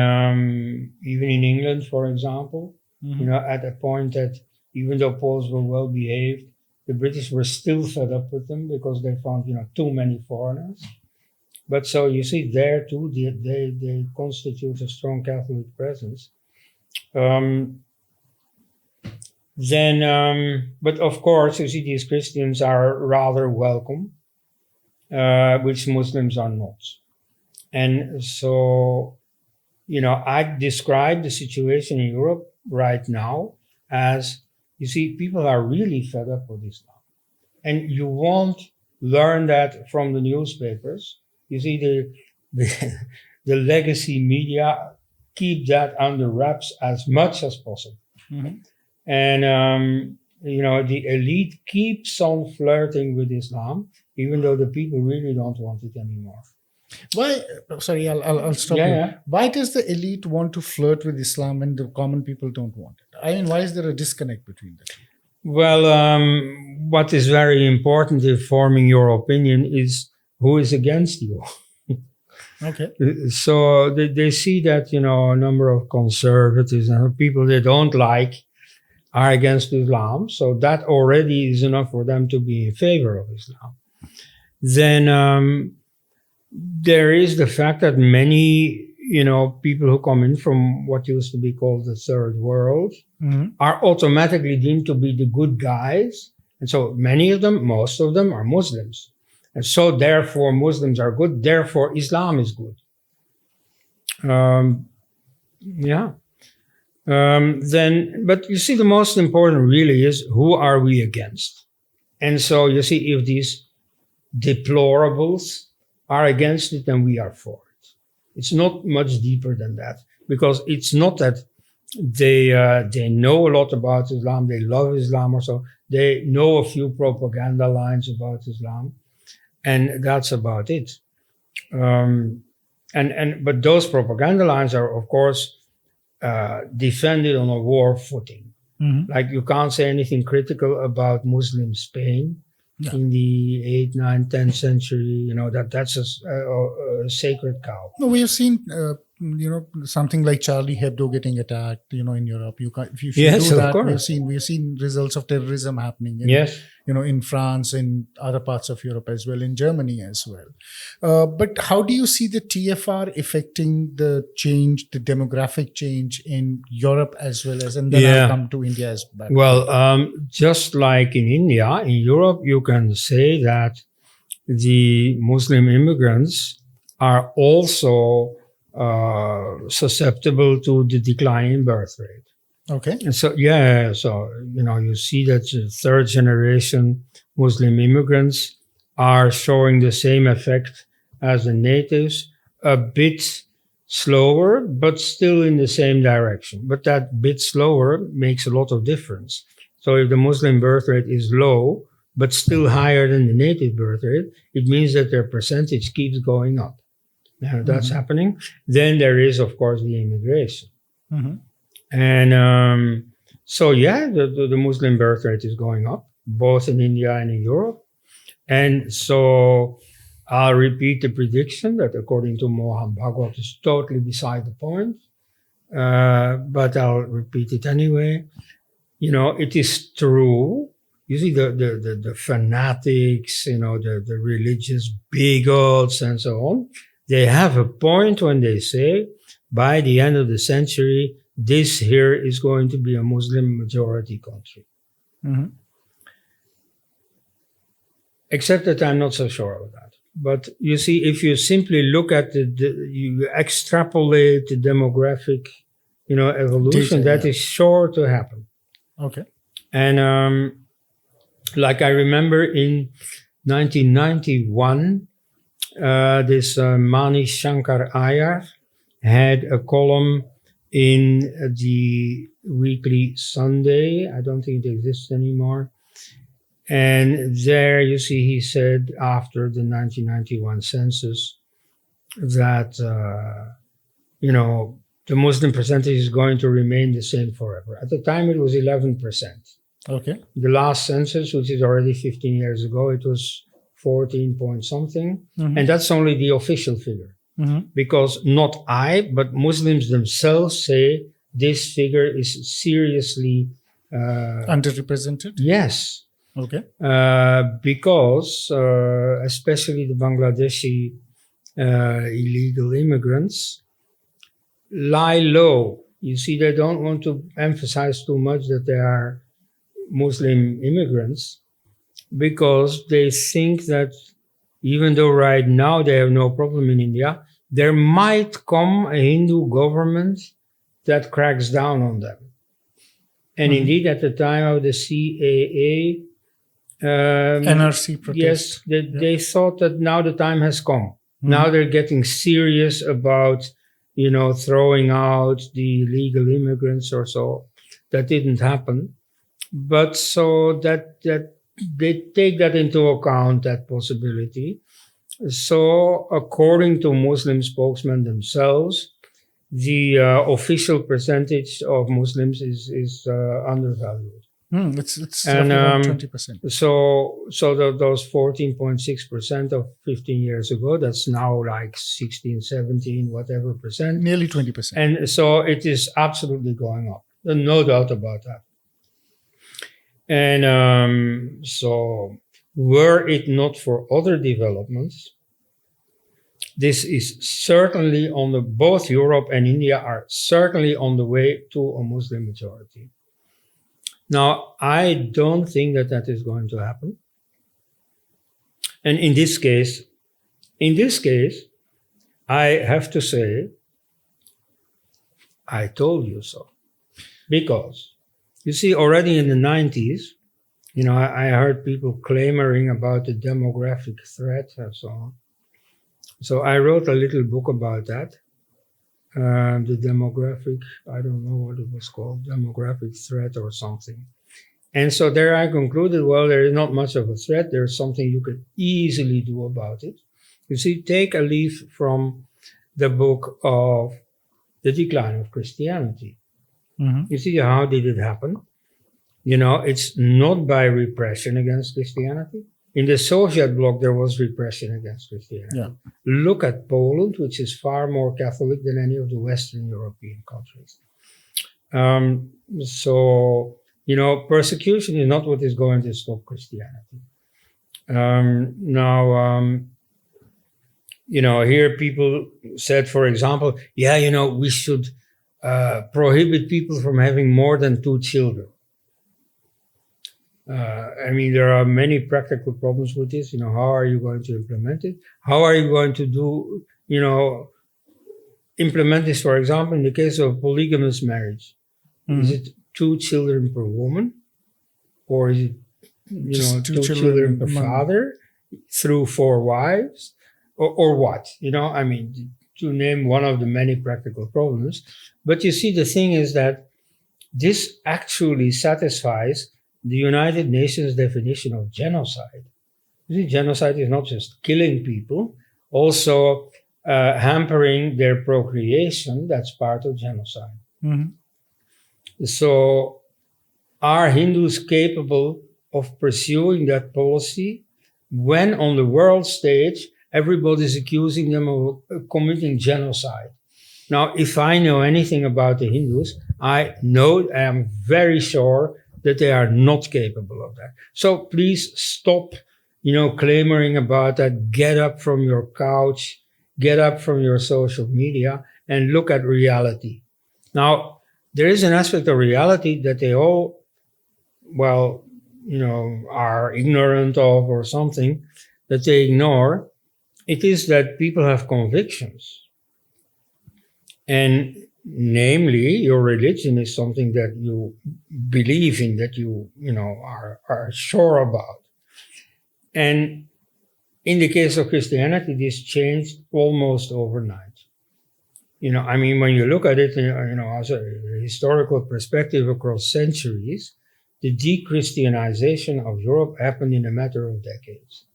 even in England, for example, mm-hmm. At a point that even though Poles were well behaved, the British were still fed up with them because they found, too many foreigners. But so you see there too, they constitute a strong Catholic presence. But of course, you see these Christians are rather welcome, which Muslims are not. And so, I describe the situation in Europe right now as, you see, people are really fed up with Islam. And you won't learn that from the newspapers. You see, the legacy media keep that under wraps as much as possible. Mm-hmm. And, the elite keeps on flirting with Islam, even though the people really don't want it anymore. Why? Sorry, I'll stop you. Yeah. Why does the elite want to flirt with Islam and the common people don't want it? I mean, why is there a disconnect between the two? Well, what is very important in forming your opinion is who is against you. Okay. So they see that, a number of conservatives and people they don't like are against Islam. So that already is enough for them to be in favor of Islam. Then there is the fact that many, people who come in from what used to be called the third world are automatically deemed to be the good guys. And so most of them are Muslims. And so therefore Muslims are good, therefore Islam is good. But you see, the most important really is who are we against? And so you see, if these deplorables are against it, then we are for it. It's not much deeper than that, because it's not that they know a lot about Islam, they love Islam or so. They know a few propaganda lines about Islam, and that's about it. But those propaganda lines are, of course, defended on a war footing. Mm-hmm. Like you can't say anything critical about Muslim Spain in the 8th, 9th, 10th century. That's a sacred cow. No, we have seen, something like Charlie Hebdo getting attacked, in Europe. If you Yes, do of that, course. we've seen results of terrorism happening. In France, in other parts of Europe as well, in Germany as well. But how do you see the TFR affecting the demographic change in Europe as well as, and then I'll come to India as well. Well, just like in India, in Europe, you can say that the Muslim immigrants are also susceptible to the decline in birth rate. Okay. And so, you see that the third generation Muslim immigrants are showing the same effect as the natives, a bit slower, but still in the same direction. But that bit slower makes a lot of difference. So if the Muslim birth rate is low, but still higher than the native birth rate, it means that their percentage keeps going up. Now that's happening. Then there is, of course, the immigration. Mm-hmm. And the Muslim birth rate is going up, both in India and in Europe. And so I'll repeat the prediction that according to Mohan Bhagwat is totally beside the point. But I'll repeat it anyway. It is true. You see the fanatics, the religious bigots and so on. They have a point when they say by the end of the century, this here is going to be a Muslim majority country. Mm-hmm. Except that I'm not so sure of that. But you see, if you simply look at you extrapolate the demographic, evolution, that is sure to happen. Okay. And like I remember in 1991, this Mani Shankar Iyer had a column in the Weekly Sunday. I don't think it exists anymore. And there, you see, he said after the 1991 census that, the Muslim percentage is going to remain the same forever. At the time, it was 11%. Okay. The last census, which is already 15 years ago, it was 14 point something. Mm-hmm. And that's only the official figure. Mm-hmm. Because not I, but Muslims themselves say this figure is seriously underrepresented? Yes. Okay. Because especially the Bangladeshi illegal immigrants, lie low. You see, they don't want to emphasize too much that they are Muslim immigrants because they think that even though right now they have no problem in India, there might come a Hindu government that cracks down on them. And indeed, at the time of the CAA, NRC protest. yes, they thought that now the time has come. Now they're getting serious about, throwing out the illegal immigrants or so. That didn't happen. But so that they take that into account, that possibility. So according to Muslim spokesmen themselves, the official percentage of Muslims is undervalued. It's roughly around 20%. So those 14.6% of 15 years ago, that's now like 16, 17, whatever percent. Nearly 20%. And so it is absolutely going up. No doubt about that. And so were it not for other developments, this is certainly both Europe and India are certainly on the way to a Muslim majority. Now, I don't think that is going to happen. And in this case, I have to say, I told you so. Because, you see, already in the 90s, I heard people clamoring about the demographic threat and so on. So I wrote a little book about that. The demographic, I don't know what it was called, demographic threat or something. And so there I concluded, well, there is not much of a threat. There's something you could easily do about it. You see, take a leaf from the book of The Decline of Christianity. You see, how did it happen? It's not by repression against Christianity. In the Soviet bloc, there was repression against Christianity. Yeah. Look at Poland, which is far more Catholic than any of the Western European countries. So, persecution is not what is going to stop Christianity. Here people said, for example, we should prohibit people from having more than 2 children. There are many practical problems with this. How are you going to implement it? How are you going to implement this, for example, in the case of polygamous marriage? Is it 2 children per woman? Or is it, Just 2 children per father through 4 wives? Or what? To name one of the many practical problems. But you see, the thing is that this actually satisfies the United Nations definition of genocide. You see, genocide is not just killing people, also hampering their procreation. That's part of genocide. So are Hindus capable of pursuing that policy when on the world stage everybody is accusing them of committing genocide? Now, if I know anything about the Hindus, I am very sure that they are not capable of that. So please stop, clamoring about that. Get up from your couch, get up from your social media and look at reality. Now, there is an aspect of reality that they all, are ignorant of or something that they ignore. It is that people have convictions. And namely, your religion is something that you believe in, that you are sure about. And in the case of Christianity, this changed almost overnight. When you look at it, as a historical perspective across centuries, the de-Christianization of Europe happened in a matter of decades.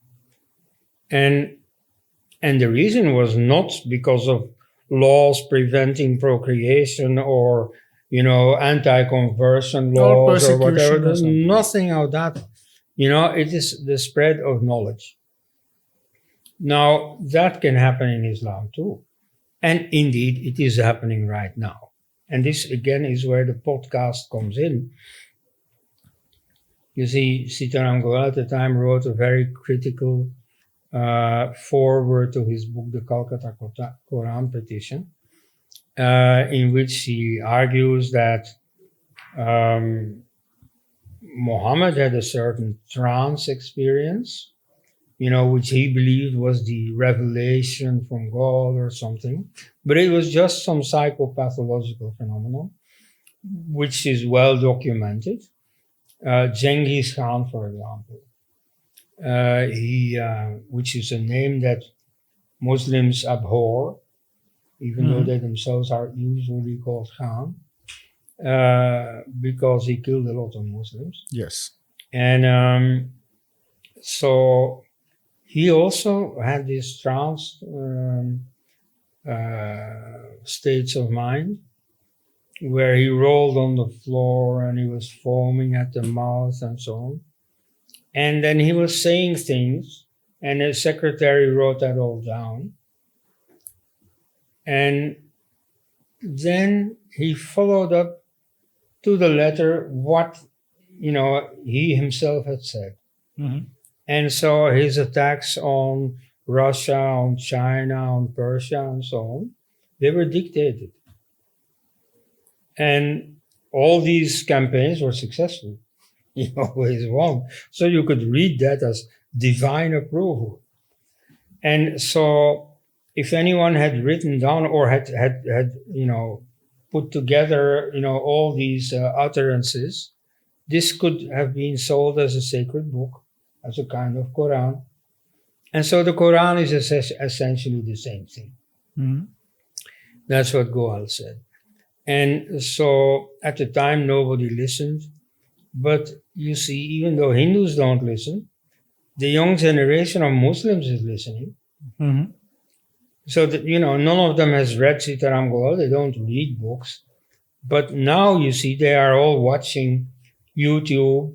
And the reason was not because of laws preventing procreation or, anti-conversion laws or whatever. There's nothing of that. It is the spread of knowledge. Now, that can happen in Islam too. And indeed, it is happening right now. And this, again, is where the podcast comes in. You see, Sitaram Goel at the time wrote a very critical foreword to his book, The Calcutta Quran Petition, in which he argues that Muhammad had a certain trance experience, which he believed was the revelation from God or something, but it was just some psychopathological phenomenon, which is well documented. Genghis Khan, for example, which is a name that Muslims abhor, even though they themselves are usually called Khan, because he killed a lot of Muslims. Yes. And so he also had these trance states of mind where he rolled on the floor and he was foaming at the mouth and so on. And then he was saying things, and his secretary wrote that all down. And then he followed up to the letter what, he himself had said. Mm-hmm. And so his attacks on Russia, on China, on Persia, and so on, they were dictated. And all these campaigns were successful. He always won. So you could read that as divine approval. And so if anyone had written down or had put together, all these utterances, this could have been sold as a sacred book, as a kind of Quran. And so the Quran is essentially the same thing. Mm-hmm. That's what Goal said. And so at the time, nobody listened. But you see, even though Hindus don't listen, the young generation of Muslims is listening. Mm-hmm. So that, none of them has read Sitaram Goal. They don't read books. But now you see, they are all watching YouTube.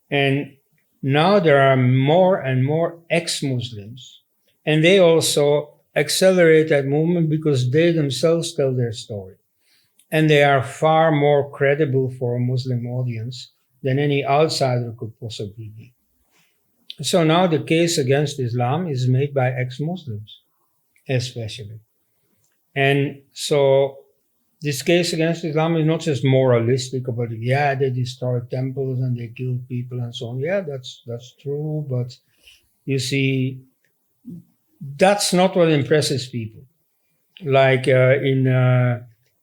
And now there are more and more ex-Muslims. And they also accelerate that movement because they themselves tell their story. And they are far more credible for a Muslim audience than any outsider could possibly be. So now the case against Islam is made by ex-Muslims, especially. And so this case against Islam is not just moralistic about, they destroyed temples and they killed people and so on. Yeah, that's true. But you see, that's not what impresses people. Like in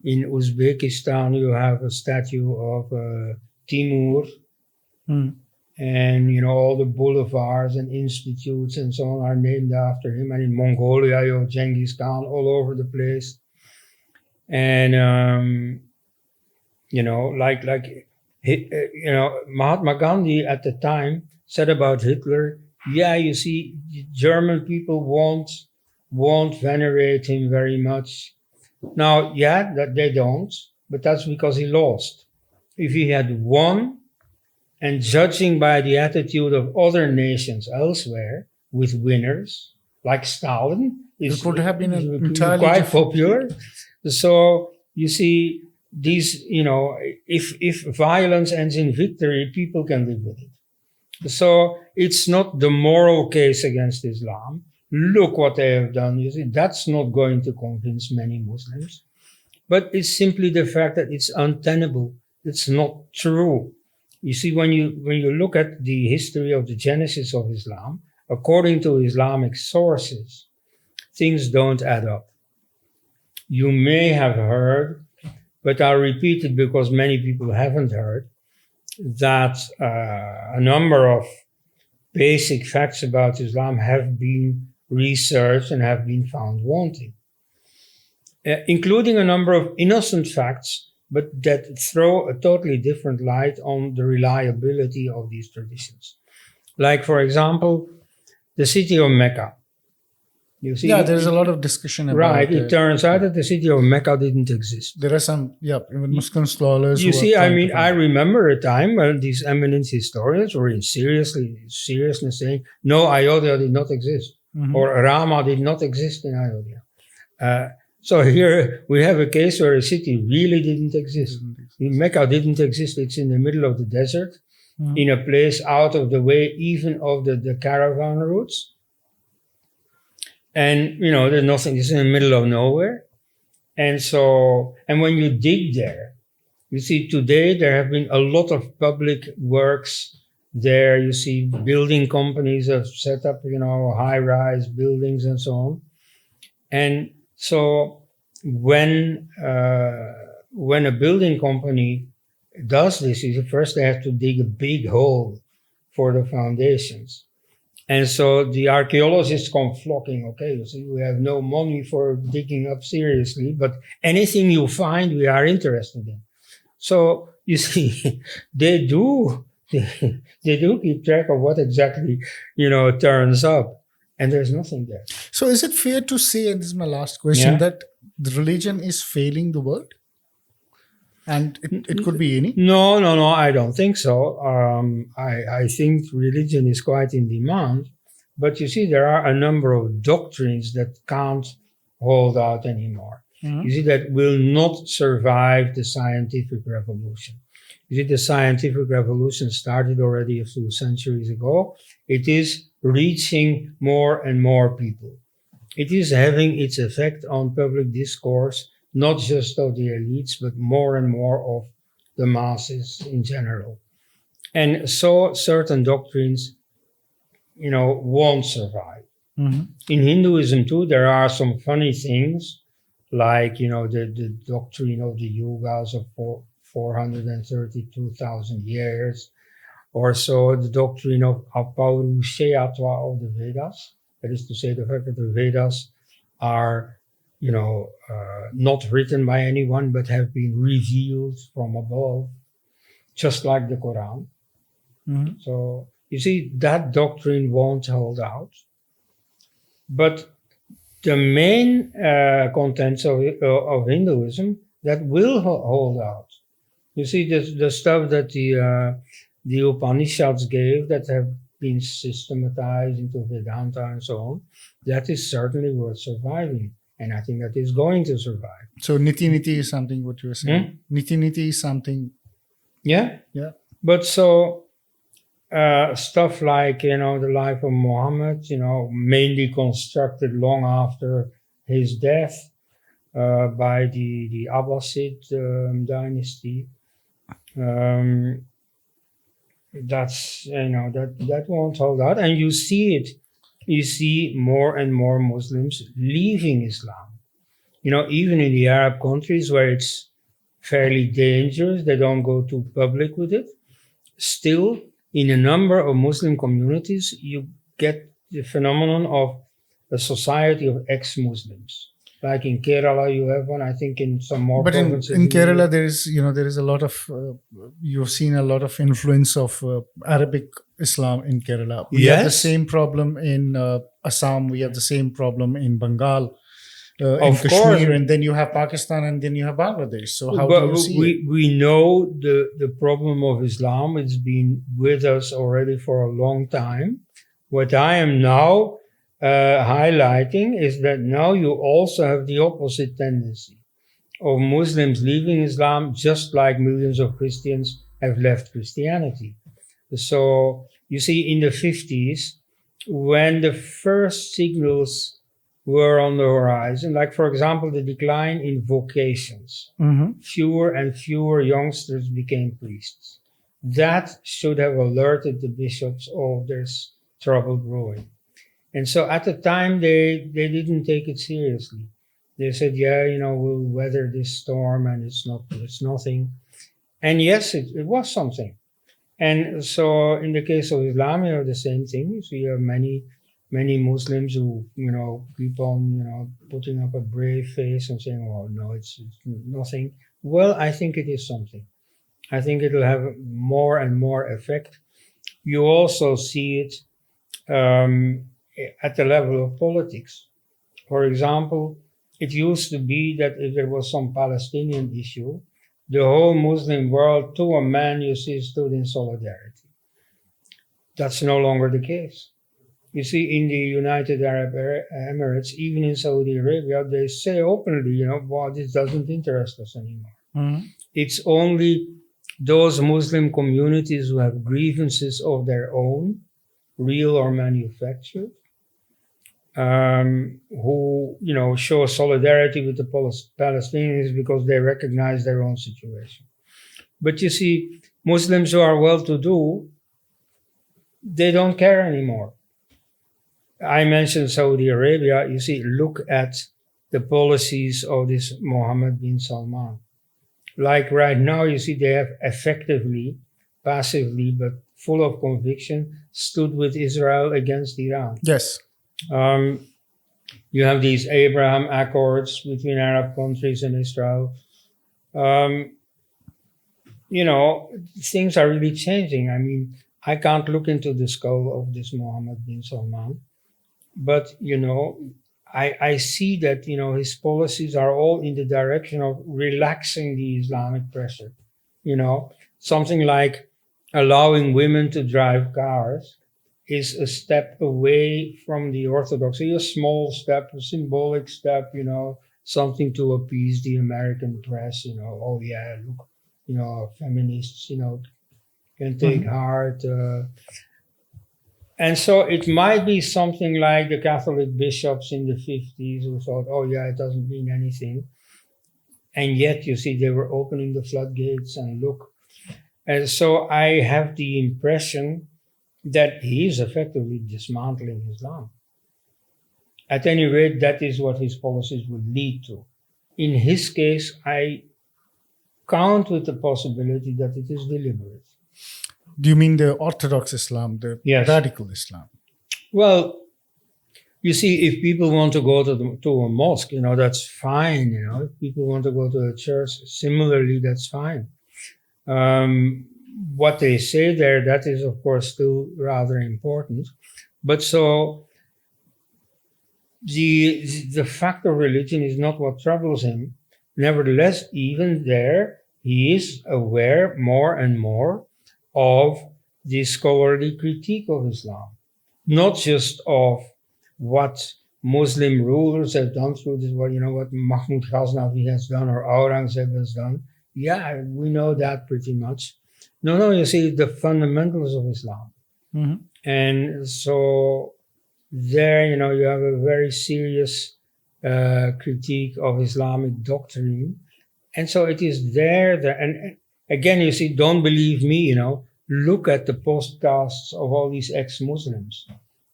Uzbekistan, you have a statue of Timur, and all the boulevards and institutes and so on are named after him. And in Mongolia, you have Genghis Khan all over the place. And Mahatma Gandhi at the time said about Hitler, you see, German people won't venerate him very much. Now, that they don't, but that's because he lost. If he had won, and judging by the attitude of other nations elsewhere with winners, like Stalin, it would have been entirely quite popular. So you see, these, if violence ends in victory, people can live with it. So it's not the moral case against Islam. Look what they have done. You see, that's not going to convince many Muslims. But it's simply the fact that it's untenable. It's not true. You see, when you look at the history of the genesis of Islam, according to Islamic sources, things don't add up. You may have heard, but I'll repeat it because many people haven't heard, that a number of basic facts about Islam have been researched and have been found wanting, including a number of innocent facts, but that throw a totally different light on the reliability of these traditions. Like, for example, the city of Mecca. You see, there's a lot of discussion about right. It turns out that the city of Mecca didn't exist. There are some, even Muslim scholars. You see, I remember a time when these eminent historians were in seriousness saying, no, Ayodhya did not exist, or Rama did not exist in Ayodhya. So here we have a case where a city really didn't exist. Mecca didn't exist. It's in the middle of the desert, in a place out of the way even of the caravan routes. And, there's nothing, it's in the middle of nowhere. And so, and when you dig there, you see today there have been a lot of public works there. You see building companies have set up, high-rise buildings and so on. And so when a building company does this, first they have to dig a big hole for the foundations. And so the archaeologists come flocking. Okay, you see, we have no money for digging up seriously, but anything you find, we are interested in. So you see, they do keep track of what exactly, turns up, and there's nothing there. So is it fair to say, and this is my last question, that the religion is failing the world? And it could be any? No, I don't think so. I think religion is quite in demand. But you see, there are a number of doctrines that can't hold out anymore. Mm-hmm. You see, that will not survive the scientific revolution. You see, the scientific revolution started already a few centuries ago. It is reaching more and more people. It is having its effect on public discourse, not just of the elites, but more and more of the masses in general. And so certain doctrines, won't survive. Mm-hmm. In Hinduism too, there are some funny things, like, the doctrine of the yugas of 432,000 years, or so the doctrine of apaurusheyatva of the Vedas. That is to say, the fact that the Vedas are not written by anyone, but have been revealed from above, just like the Quran. Mm-hmm. So you see, that doctrine won't hold out. But the main contents of Hinduism, that will hold out. You see, the stuff that the Upanishads gave, that have been systematized into Vedanta and so on, that is certainly worth surviving. And I think that is going to survive. So niti is something, what you were saying. Niti is something. Yeah. But so stuff like, the life of Muhammad, mainly constructed long after his death by the Abbasid dynasty. That's, that won't hold out. And you see it. You see more and more Muslims leaving Islam. Even in the Arab countries where it's fairly dangerous, they don't go too public with it. Still, in a number of Muslim communities, you get the phenomenon of a society of ex-Muslims. Like in Kerala, you have one. I think in some more provinces. But in Kerala, there is a lot of. You've seen a lot of influence of Arabic Islam in Kerala. We have the same problem in Assam. We have the same problem in Bengal, in Kashmir, and then you have Pakistan, and then you have Bangladesh. So how do you see it? We know the problem of Islam. It's been with us already for a long time. What I am now highlighting is that now you also have the opposite tendency of Muslims leaving Islam, just like millions of Christians have left Christianity. So you see, in the 50s, when the first signals were on the horizon, like, for example, the decline in vocations, fewer and fewer youngsters became priests. That should have alerted the bishops of this trouble brewing. And so at the time, they didn't take it seriously. They said, we'll weather this storm, and it's nothing. And yes, it was something. And so in the case of Islam, the same thing. So you have many Muslims who, keep on, putting up a brave face and saying, well, no, it's nothing. Well, I think it is something. I think it will have more and more effect. You also see it at the level of politics. For example, it used to be that if there was some Palestinian issue, the whole Muslim world, to a man, stood in solidarity. That's no longer the case. You see, in the United Arab Emirates, even in Saudi Arabia, they say openly, this doesn't interest us anymore. Mm-hmm. It's only those Muslim communities who have grievances of their own, real or manufactured, who, show solidarity with the Palestinians because they recognize their own situation. But you see, Muslims who are well-to-do, they don't care anymore. I mentioned Saudi Arabia. You see, look at the policies of this Mohammed bin Salman. Like right now, you see, they have effectively, passively, but full of conviction, stood with Israel against Iran. Yes. You have these Abraham Accords between Arab countries and Israel. Things are really changing. I mean, I can't look into the skull of this Mohammed bin Salman, but, I see that, his policies are all in the direction of relaxing the Islamic pressure. Something like allowing women to drive cars is a step away from the orthodoxy, a small step, a symbolic step, something to appease the American press, oh yeah, look, feminists, can take heart. And so it might be something like the Catholic bishops in the 50s who thought, oh yeah, it doesn't mean anything. And yet, you see, they were opening the floodgates and look. And so I have the impression that he is effectively dismantling Islam. At any rate, that is what his policies would lead to. In his case, I count with the possibility that it is deliberate. Do you mean the Orthodox Islam, the Yes. radical Islam? Well, you see, if people want to go to a mosque, that's fine. If people want to go to a church, similarly, that's fine. What they say there, that is, of course, still rather important. But so the fact of religion is not what troubles him. Nevertheless, even there, he is aware more and more of the scholarly critique of Islam, not just of what Muslim rulers have done through this, what Mahmud Ghaznavi has done or Aurangzeb has done. Yeah, we know that pretty much. No, you see, the fundamentals of Islam. Mm-hmm. And so there, you have a very serious critique of Islamic doctrine. And so it is there that, and again, you see, don't believe me, look at the podcasts of all these ex-Muslims,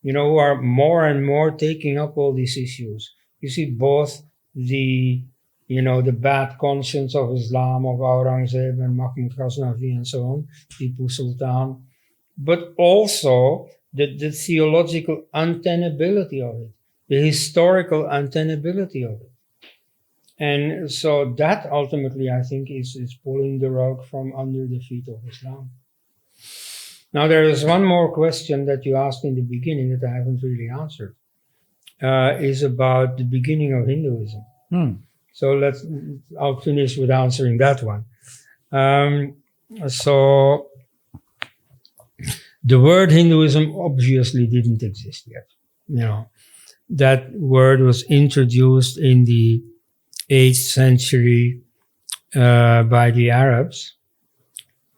who are more and more taking up all these issues. You see both the bad conscience of Islam, of Aurangzeb and Mahmud Ghaznavi and so on, Tipu Sultan, but also the theological untenability of it, the historical untenability of it. And so that ultimately, I think, is pulling the rug from under the feet of Islam. Now, there is one more question that you asked in the beginning that I haven't really answered, is about the beginning of Hinduism. So I'll finish with answering that one. So the word Hinduism obviously didn't exist yet. That word was introduced in the 8th century by the Arabs.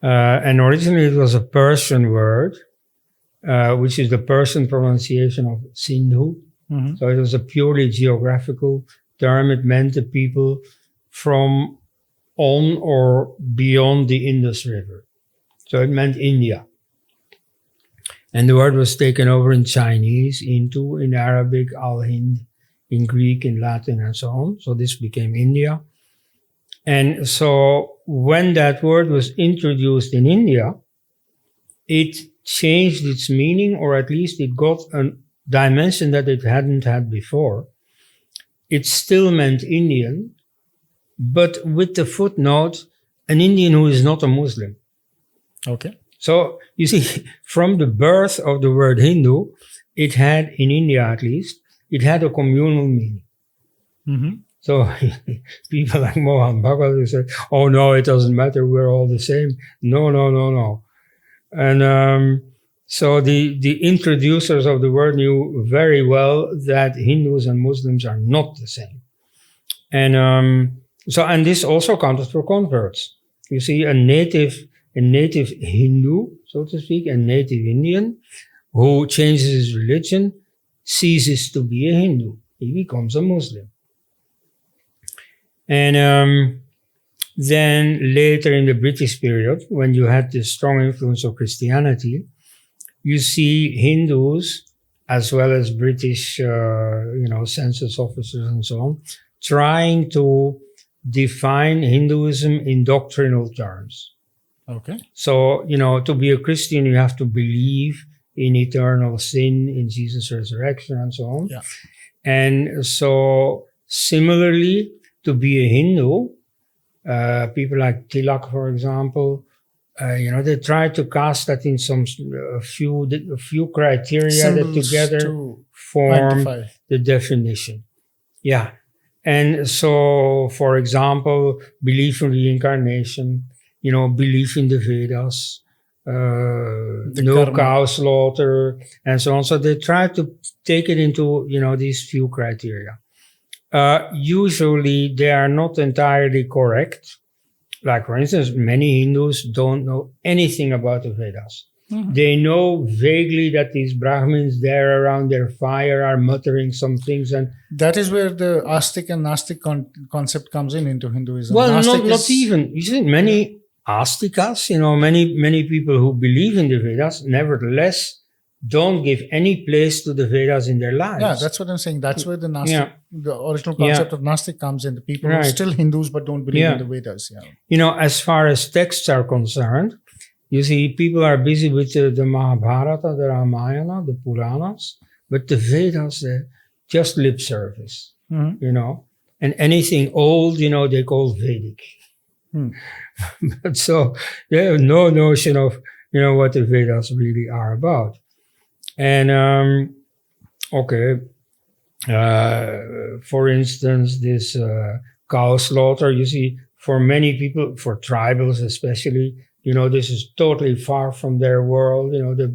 And originally it was a Persian word, which is the Persian pronunciation of Sindhu. Mm-hmm. So it was a purely geographical term. It meant the people from on or beyond the Indus River. So it meant India. And the word was taken over in Chinese, in Arabic, Al-Hind, in Greek, in Latin, and so on. So this became India. And so when that word was introduced in India, it changed its meaning, or at least it got a dimension that it hadn't had before. It still meant Indian, but with the footnote, an Indian who is not a Muslim. Okay. So you see, from the birth of the word Hindu, it had, in India at least, it had a communal meaning. Mm-hmm. So people like Mohan Bhagwat who said, oh no, it doesn't matter, we're all the same. No. And so the introducers of the word knew very well that Hindus and Muslims are not the same. And and this also counted for converts. You see, a native Hindu, so to speak, a native Indian who changes his religion, ceases to be a Hindu. He becomes a Muslim. And then later in the British period, when you had the strong influence of Christianity, you see Hindus as well as British, census officers and so on, trying to define Hinduism in doctrinal terms. Okay. So, to be a Christian, you have to believe in eternal sin, in Jesus' resurrection, and so on. Yeah. And so, similarly, to be a Hindu, people like Tilak, for example, they try to cast that in a few criteria Symbols that together to form identify. the definition. Yeah. And so, for example, belief in reincarnation, belief in the Vedas, no karma. cow slaughter, and so on. So they try to take it into, these few criteria. Usually they are not entirely correct. Like, for instance, many Hindus don't know anything about the Vedas. Mhm. They know vaguely that these Brahmins there around their fire are muttering some things. And That is where the Astic and Nastic concept comes into Hinduism. well, Nastic not even. You see, many Astikas, many people who believe in the Vedas, nevertheless, don't give any place to the Vedas in their lives. Yeah, that's what I'm saying. That's where the Nastic, Yeah. the original concept of Nastic comes in. The people who are Right. still Hindus but don't believe Yeah. in the Vedas. Yeah. As far as texts are concerned, you see, people are busy with the Mahabharata, the Ramayana, the Puranas, but the Vedas, just lip service, Mhm. and anything old, they call Vedic. Hmm. But so they have no notion of, what the Vedas really are about. And, for instance, this cow slaughter, you see, for many people, for tribals especially, this is totally far from their world. They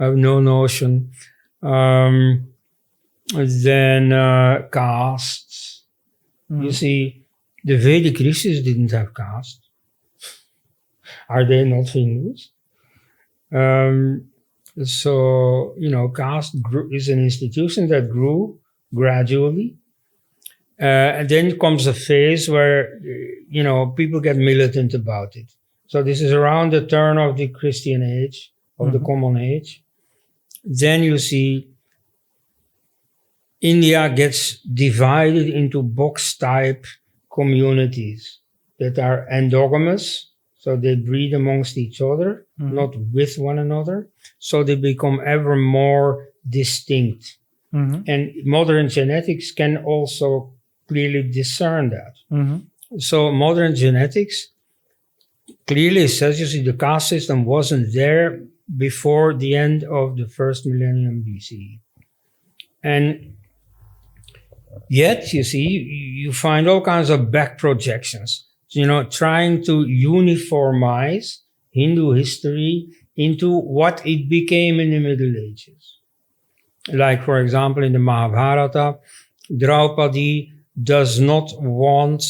have no notion. Then castes. You see, the Vedic rishis didn't have caste. Are they not Hindus? So, caste is an institution that grew gradually. And then comes a phase where, people get militant about it. So this is around the turn of the Christian age, of the Common Age. Then you see India gets divided into box-type communities that are endogamous. So they breed amongst each other, not with one another. So they become ever more distinct. And modern genetics can also clearly discern that. So modern genetics clearly says, you see, the caste system wasn't there before the end of the first millennium BCE. And yet, you see, you find all kinds of back projections, trying to uniformize Hindu history into what it became in the Middle Ages. Like, for example, in the Mahabharata, Draupadi does not want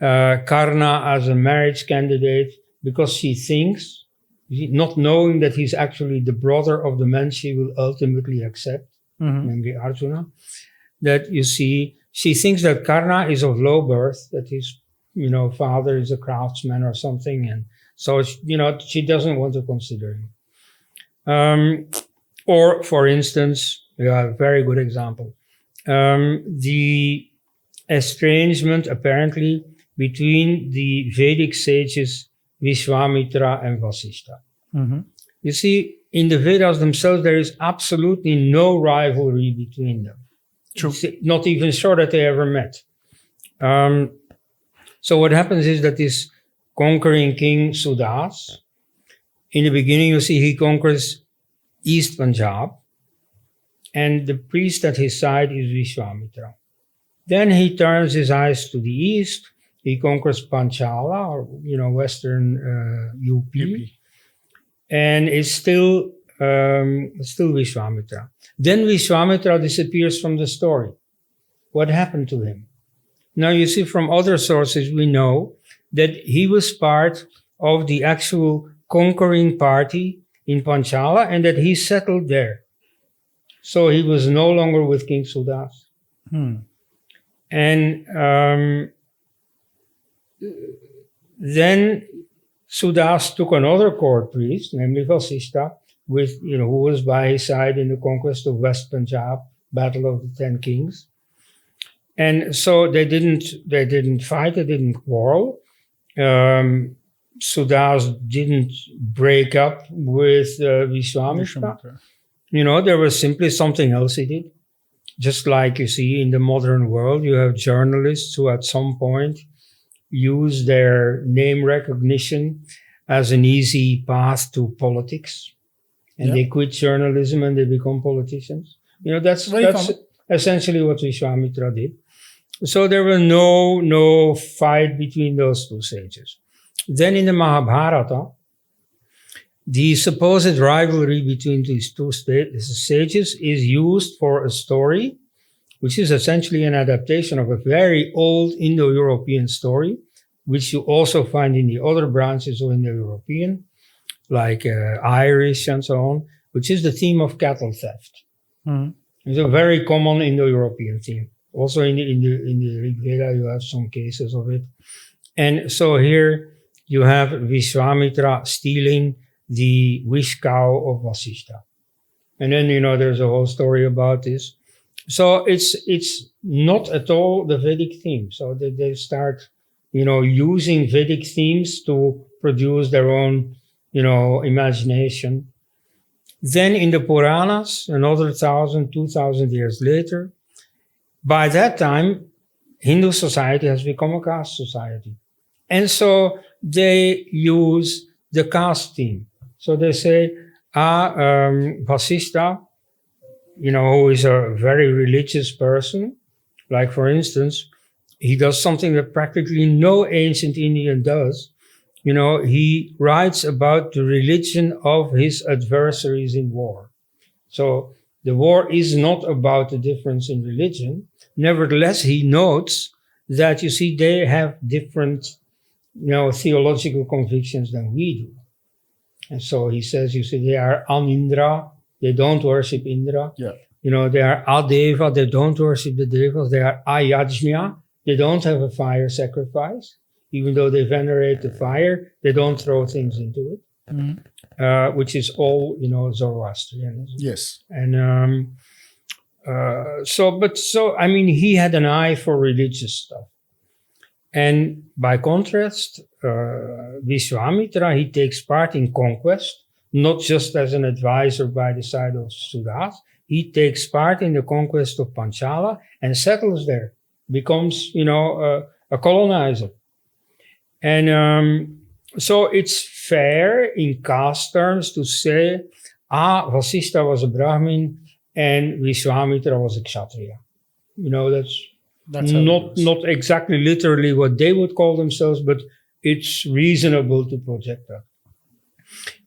Karna as a marriage candidate because she thinks, not knowing that he's actually the brother of the man she will ultimately accept, namely Arjuna, that you see, she thinks that Karna is of low birth, that his, father is a craftsman or something, and so, she doesn't want to consider him. Or, for instance, a very good example, the estrangement, apparently, between the Vedic sages Vishwamitra and Vasishtha. You see, in the Vedas themselves, there is absolutely no rivalry between them. True. Not even sure that they ever met. So what happens is that this conquering king Sudas, in the beginning, you see, he conquers East Punjab, and the priest at his side is Vishwamitra. Then he turns his eyes to the east. He conquers Panchala, or western UP, and is still Vishwamitra. Then Vishwamitra disappears from the story. What happened to him? Now you see, from other sources we know that he was part of the actual conquering party in Panchala, and that he settled there. So he was no longer with King Sudas. And then Sudas took another court priest, namely Vasishta, who was by his side in the conquest of West Punjab, Battle of the Ten Kings. And so they didn't fight, they didn't quarrel. Sudas didn't break up with Vishwamitra. There was simply something else he did. Just like you see in the modern world, you have journalists who at some point use their name recognition as an easy path to politics. And they quit journalism and they become politicians. That's essentially what Vishwamitra did. So there was no fight between those two sages. Then in the Mahabharata, the supposed rivalry between these two sages is used for a story, which is essentially an adaptation of a very old Indo-European story, which you also find in the other branches of Indo-European, like Irish and so on, which is the theme of cattle theft. It's a very common Indo-European theme. Also in the Rig Veda, you have some cases of it. And so here you have Vishwamitra stealing the wish cow of Vasishta. And then, there's a whole story about this. So it's not at all the Vedic theme. So they start, using Vedic themes to produce their own, imagination. Then in the Puranas, another 1,000, 2,000 years later, by that time, Hindu society has become a caste society. And so they use the caste theme. So they say, Vasishta, who is a very religious person, like for instance, he does something that practically no ancient Indian does. He writes about the religion of his adversaries in war. So the war is not about the difference in religion. Nevertheless, he notes that, they have different, theological convictions than we do. And so he says, they are Anindra, they don't worship Indra. Yeah. They are Adeva, they don't worship the Devas. They are Ayajna, they don't have a fire sacrifice. Even though they venerate the fire, they don't throw things into it, which is all, Zoroastrianism. Yes. And he had an eye for religious stuff. And by contrast, Vishwamitra, he takes part in conquest, not just as an advisor by the side of Sudas. He takes part in the conquest of Panchala and settles there, becomes, a colonizer. And so it's fair in caste terms to say, Vasishta was a Brahmin and Vishwamitra was a Kshatriya. That's not exactly literally what they would call themselves, but it's reasonable to project that.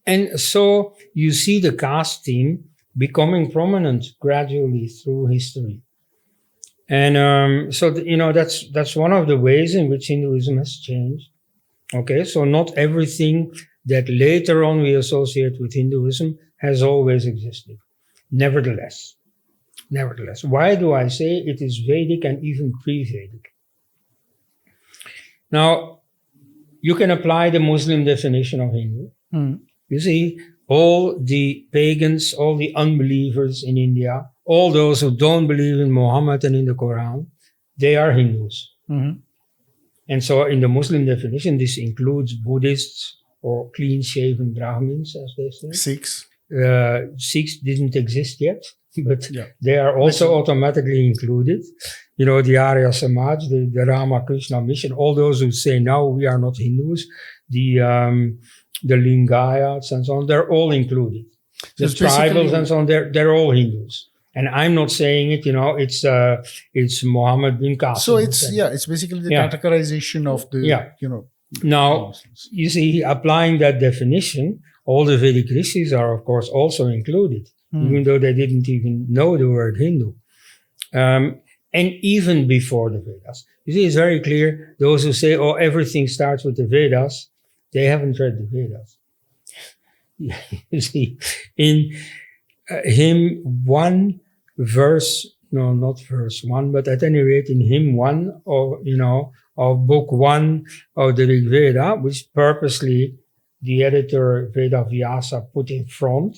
And so you see the caste theme becoming prominent gradually through history. And that's one of the ways in which Hinduism has changed. Okay, so not everything that later on we associate with Hinduism has always existed. Nevertheless, why do I say it is Vedic and even pre-Vedic? Now, you can apply the Muslim definition of Hindu. You see, all the pagans, all the unbelievers in India, all those who don't believe in Muhammad and in the Quran, they are Hindus. And so in the Muslim definition, this includes Buddhists or clean-shaven Brahmins, as they say. Sikhs. Sikhs didn't exist yet, but they are also automatically included. The Arya Samaj, the Ramakrishna mission, all those who say, no, we are not Hindus, the Lingayats and so on, they're all included. The tribals and so on, they're all Hindus. And I'm not saying it, it's Muhammad bin Qasim. So it's basically the categorization of the, Now, you see, applying that definition, all the Vedic rishis are, of course, also included, even though they didn't even know the word Hindu. And even before the Vedas. You see, it's very clear, those who say, everything starts with the Vedas, they haven't read the Vedas. You see, in hymn 1 verse, no, not verse 1, but at any rate in hymn 1 of book 1 of the Rig Veda, which purposely the editor Veda Vyasa put in front.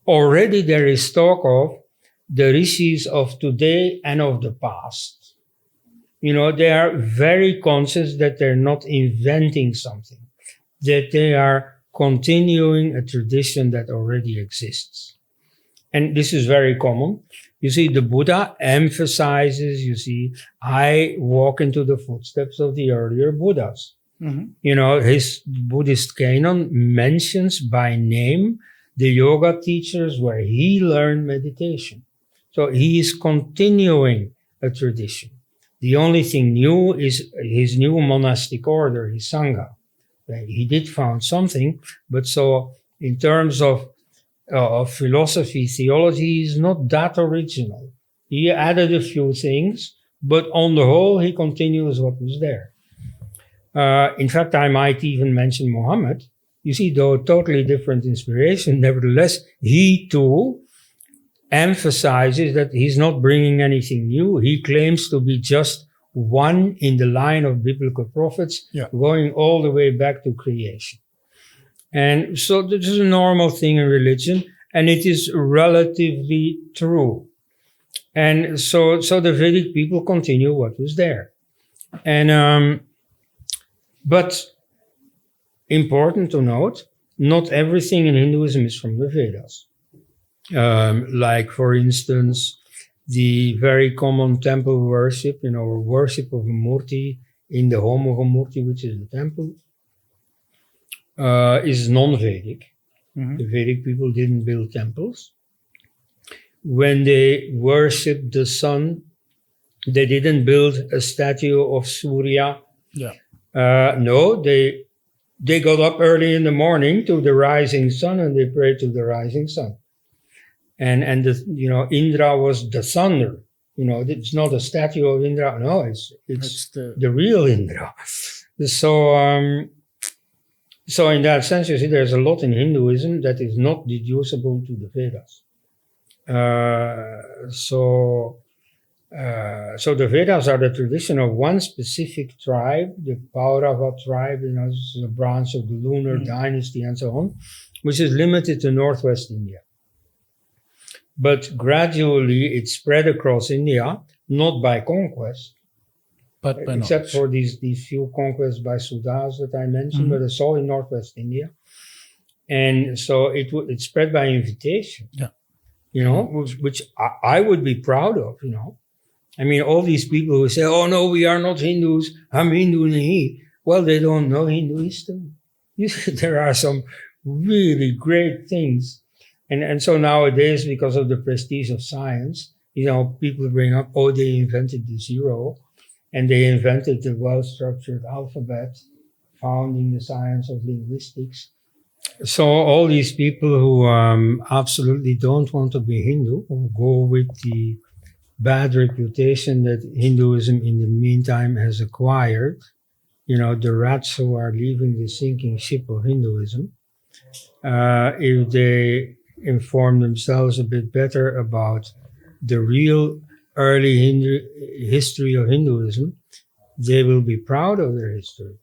Already there is talk of the rishis of today and of the past. They are very conscious that they're not inventing something, that they are continuing a tradition that already exists. And this is very common. You see, the Buddha emphasizes, I walk into the footsteps of the earlier Buddhas. Mm-hmm. His Buddhist canon mentions by name the yoga teachers where he learned meditation. So he is continuing a tradition. The only thing new is his new monastic order, his Sangha. He did found something, but so in terms of philosophy, theology is not that original. He added a few things, but on the whole, he continues what was there. In fact, I might even mention Muhammad. Though totally different inspiration, nevertheless, he too emphasizes that he's not bringing anything new. He claims to be just one in the line of biblical prophets, going all the way back to creation. And so this is a normal thing in religion, and it is relatively true. And so the Vedic people continue what was there. And but important to note, not everything in Hinduism is from the Vedas. Like, for instance, the very common temple worship, or worship of a murti in the home of a murti, which is the temple, is non-Vedic. Mm-hmm. The Vedic people didn't build temples. When they worshipped the sun, they didn't build a statue of Surya. Yeah. No, they got up early in the morning to the rising sun and they prayed to the rising sun. And Indra was the thunder. It's not a statue of Indra. No, it's the real Indra. So in that sense, there's a lot in Hinduism that is not deducible to the Vedas. So the Vedas are the tradition of one specific tribe, the Paurava tribe, this is a branch of the lunar dynasty and so on, which is limited to northwest India. But gradually it spread across India, not by conquest, but by except for these few conquests by Sudhas that I mentioned, but it's all in northwest India. And so it spread by invitation, which I would be proud of, all these people who say, oh no, we are not Hindus, I'm Hindu nahi. Well, they don't know Hindu history. There are some really great things. And so nowadays, because of the prestige of science, people bring up, oh, they invented the zero, and they invented the well-structured alphabet, founding the science of linguistics. So all these people who absolutely don't want to be Hindu, or go with the bad reputation that Hinduism in the meantime has acquired, the rats who are leaving the sinking ship of Hinduism, if they inform themselves a bit better about the real early history of Hinduism, they will be proud of their history.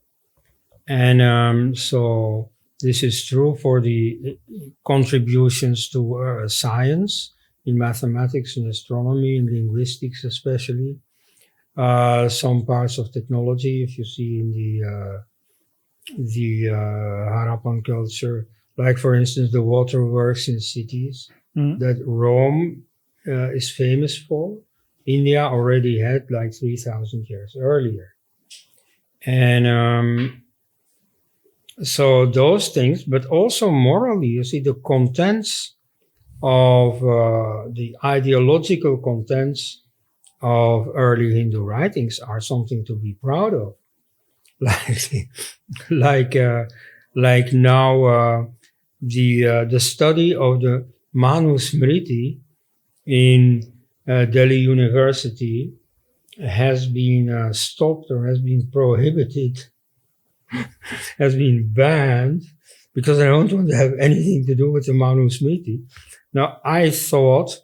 And so this is true for the contributions to science, in mathematics and astronomy, in linguistics especially. Some parts of technology, if you see in the Harappan culture, like for instance the waterworks in cities that Rome is famous for. India already had like 3,000 years earlier. And so those things, but also morally, the contents of the ideological contents of early Hindu writings are something to be proud of. Like now the study of the Manu Smriti in Delhi University has been stopped or has been prohibited, has been banned, because I don't want to have anything to do with the Manu Smriti. Now, I thought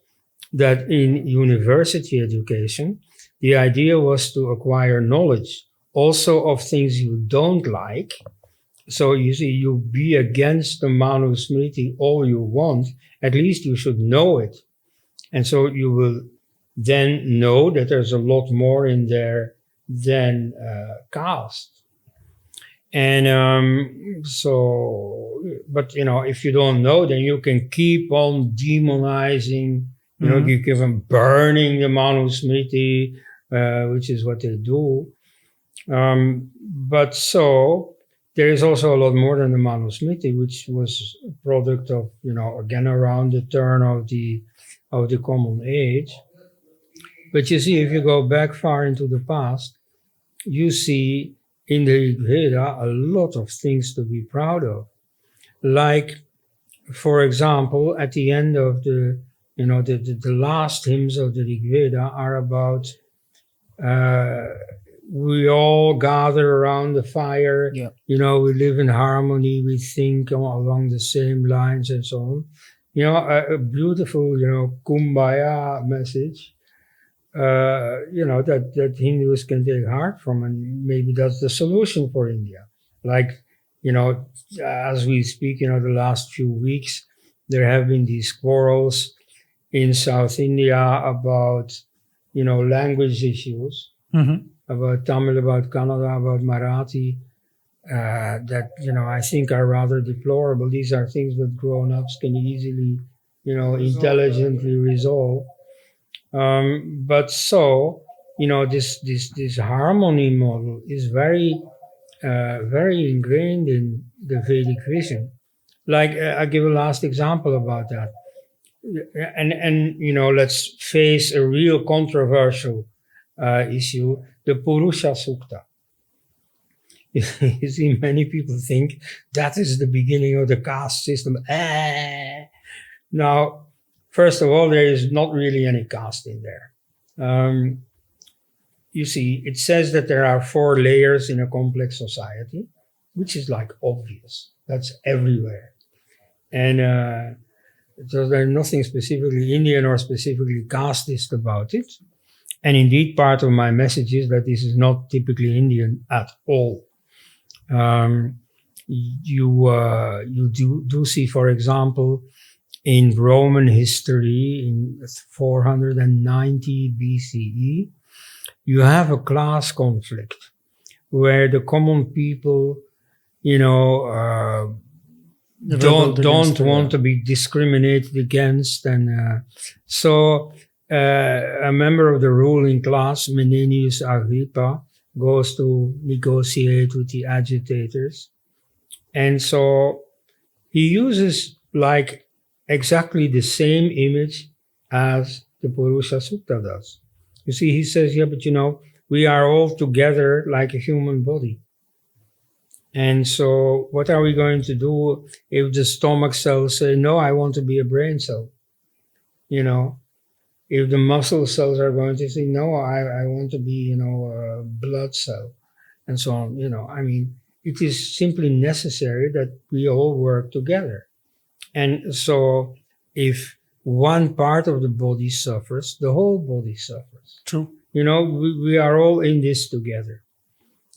that in university education, the idea was to acquire knowledge also of things you don't like. So you see, you be against the Manusmriti all you want, at least you should know it. And so you will then know that there's a lot more in there than caste. And but if you don't know, then you can keep on demonizing, you keep on burning the Manusmriti, which is what they do. But so there is also a lot more than the Manusmriti, which was a product of, again, around the turn of the Common Age. But you see, if you go back far into the past, you see in the Rig Veda a lot of things to be proud of. Like, for example, at the end of the last hymns of the Rig Veda are about we all gather around the fire. Yeah. We live in harmony. We think along the same lines and so on. A beautiful, kumbaya message. That Hindus can take heart from, and maybe that's the solution for India. Like, as we speak, the last few weeks, there have been these quarrels in South India about, language issues, about Tamil, about Kannada, about Marathi, that, I think are rather deplorable. These are things that grown-ups can easily, intelligently resolve. But so, this harmony model is very, very ingrained in the Vedic vision. Like, I'll give a last example about that. And let's face a real controversial issue, the Purusha Sukta. You see, many people think that is the beginning of the caste system. Now, first of all, there is not really any caste in there. You see, it says that there are 4 layers in a complex society, which is like obvious. That's everywhere. And so there's nothing specifically Indian or specifically casteist about it. And indeed, part of my message is that this is not typically Indian at all. You do see, for example, in Roman history, in 490 BCE, you have a class conflict where the common people, don't want to be discriminated against. And so a member of the ruling class, Menenius Agrippa, goes to negotiate with the agitators. And so he uses like exactly the same image as the Purusha Sukta does. You see, he says, yeah, but we are all together like a human body. And so what are we going to do if the stomach cells say, no, I want to be a brain cell? If the muscle cells are going to say, no, I want to be, a blood cell, and so on, it is simply necessary that we all work together. And so if one part of the body suffers, the whole body suffers. True. We are all in this together.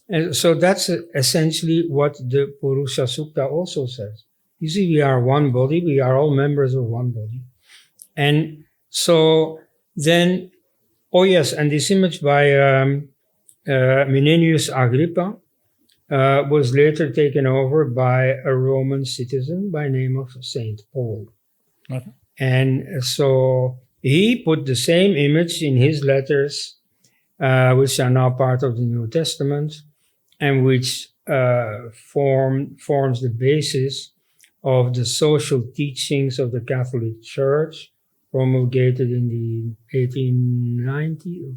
And so that's essentially what the Purusha Sukta also says. You see, we are one body, we are all members of one body. And so then, and this image by Menenius Agrippa was later taken over by a Roman citizen by name of Saint Paul. Okay. And so he put the same image in his letters, which are now part of the New Testament, and which forms the basis of the social teachings of the Catholic Church, promulgated in the 1890s,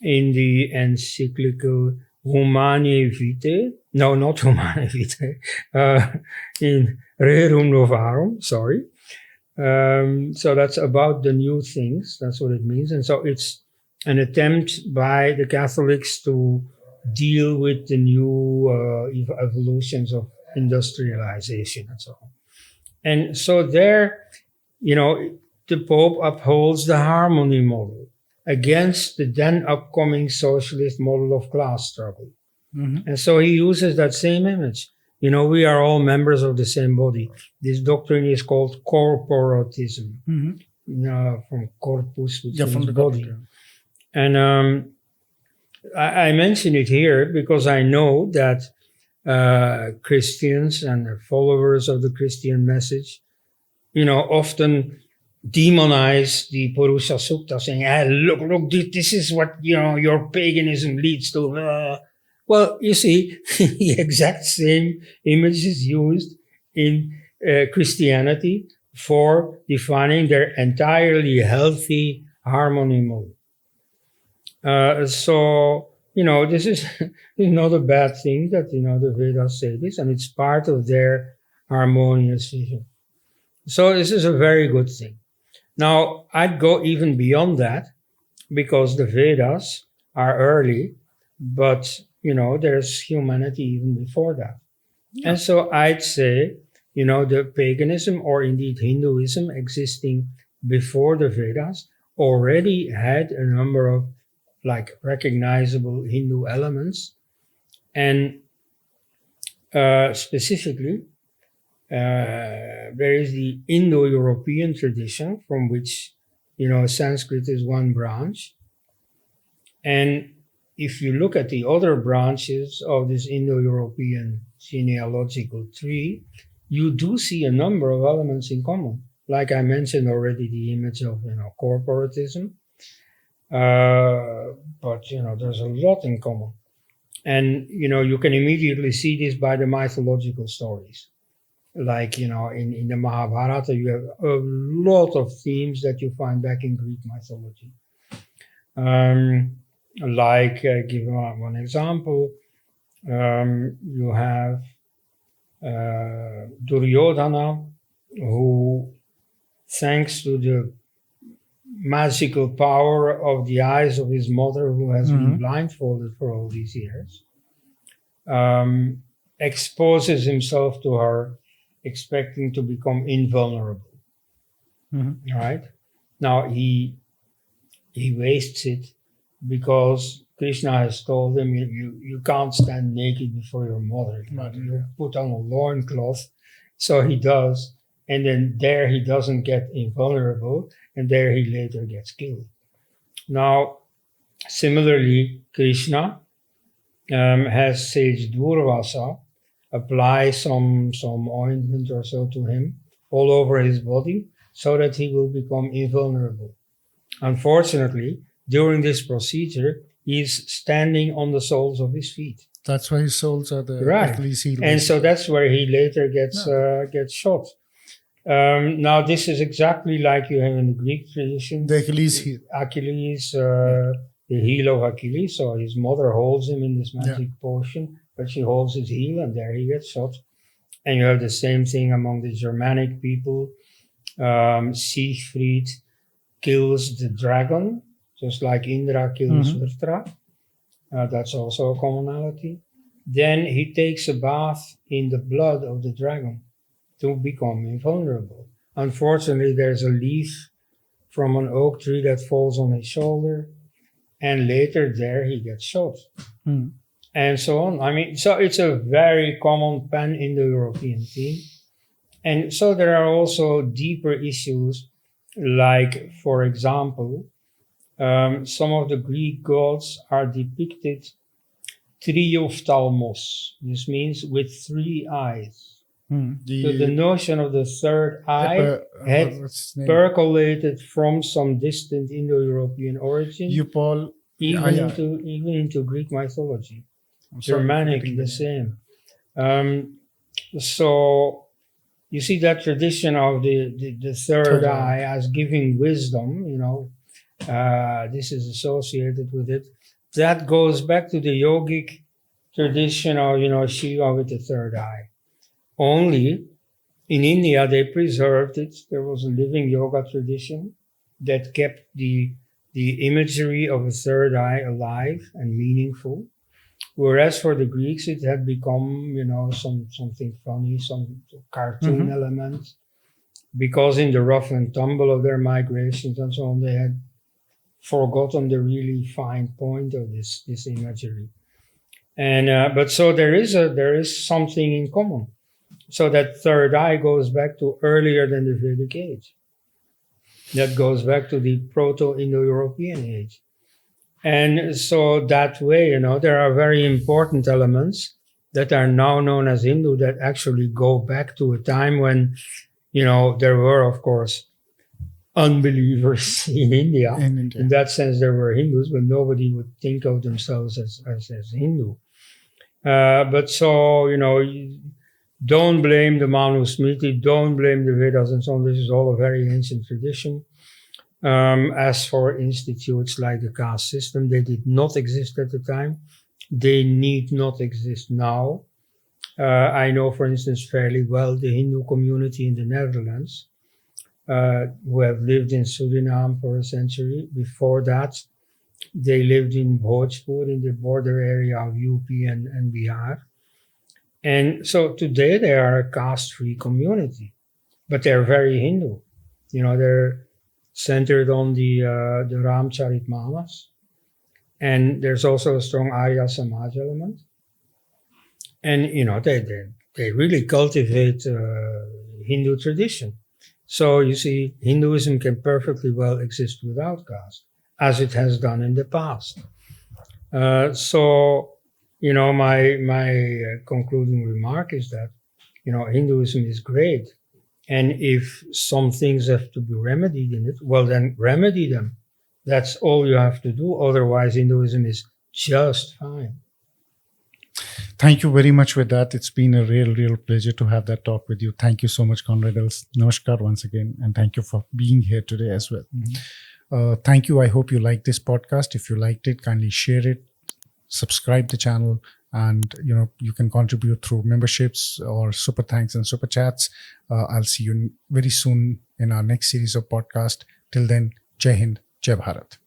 in the encyclical Humanae Vitae. No, not Humanae Vitae. In Rerum Novarum, sorry. So that's about the new things. That's what it means. And so it's an attempt by the Catholics to deal with the new evolutions of industrialization and so on. And so there the Pope upholds the harmony model against the then upcoming socialist model of class struggle. Mm-hmm. And so he uses that same image. We are all members of the same body. This doctrine is called corporatism, from corpus, which From means the body. doctor. And I mention it here because I know that Christians and followers of the Christian message, often demonize the Purusha Sukta, saying, look, this is what, your paganism leads to. Well, you see, the exact same image is used in Christianity for defining their entirely healthy harmony model. So, this is not a bad thing that, the Vedas say this, and it's part of their harmonious vision. So this is a very good thing. Now, I'd go even beyond that, because the Vedas are early, but, there's humanity even before that. Yeah. And so I'd say, the paganism, or indeed Hinduism, existing before the Vedas already had a number of recognizable Hindu elements. And specifically, there is the Indo-European tradition, from which, Sanskrit is one branch. And if you look at the other branches of this Indo-European genealogical tree, you do see a number of elements in common. Like I mentioned already, the image of, corporatism. But, there's a lot in common. And, you can immediately see this by the mythological stories. Like, in the Mahabharata, you have a lot of themes that you find back in Greek mythology. Give one example, you have Duryodhana, who, thanks to the magical power of the eyes of his mother, who has been blindfolded for all these years, exposes himself to her, expecting to become invulnerable. Right? Now he wastes it, because Krishna has told him, you can't stand naked before your mother. You put on a loincloth. So he does. And then there he doesn't get invulnerable, and there he later gets killed. Now, similarly, Krishna has sage Durvasa apply some ointment or so to him all over his body, so that he will become invulnerable. Unfortunately, during this procedure, he's standing on the soles of his feet. That's why his soles are the Achilles heel. And so that's where he later gets shot. Now, this is exactly like you have in the Greek tradition. The Achilles heel. The heel of Achilles. So his mother holds him in this magic potion, but she holds his heel, and there he gets shot. And you have the same thing among the Germanic people. Siegfried kills the dragon, just like Indra kills Vrtra. That's also a commonality. Then he takes a bath in the blood of the dragon to become invulnerable. Unfortunately, there's a leaf from an oak tree that falls on his shoulder, and later there he gets shot. And so on. I mean, so it's a very common pan-Indo-European theme. And so there are also deeper issues, like, for example, some of the Greek gods are depicted triophthalmos. This means with three eyes. So the notion of the third eye had percolated from some distant Indo-European origin, even into Greek mythology. Germanic, the same. So you see that tradition of the third eye as giving wisdom, this is associated with it. That goes back to the yogic tradition of, Shiva with the third eye. Only in India, they preserved it. There was a living yoga tradition that kept the imagery of a third eye alive and meaningful. Whereas for the Greeks, it had become, something funny, some cartoon element. because in the rough and tumble of their migrations and so on, they had forgotten the really fine point of this imagery. And but so there is something in common. So that third eye goes back to earlier than the Vedic age. That goes back to the Proto-Indo-European age. And so that way, there are very important elements that are now known as Hindu that actually go back to a time when, there were, of course, unbelievers in India. In that sense, there were Hindus, but nobody would think of themselves as Hindu. But so, don't blame the Manusmriti, don't blame the Vedas and so on. This is all a very ancient tradition. As for institutes like the caste system, they did not exist at the time. They need not exist now. I know, for instance, fairly well the Hindu community in the Netherlands, who have lived in Suriname for a century. Before that, they lived in Bhojpur, in the border area of UP and Bihar. And so today they are a caste-free community, but they're very Hindu. They're centered on the Ramcharitmanas, and there's also a strong Arya Samaj element. And they really cultivate Hindu tradition. So you see, Hinduism can perfectly well exist without caste, as it has done in the past. So my concluding remark is that Hinduism is great, and if some things have to be remedied in it, well, then remedy them. That's all you have to do. Otherwise, Hinduism is just fine. Thank you very much with that. It's been a real pleasure to have that talk with you. Thank you so much, Koenraad Elst. Namaskar once again, and thank you for being here today as well. Mm-hmm. Thank you. I hope you liked this podcast. If you liked it, kindly share it, subscribe the channel, and you can contribute through memberships or super thanks and super chats. I'll see you very soon in our next series of podcast. Till then, Jai Hind, Jai Bharat.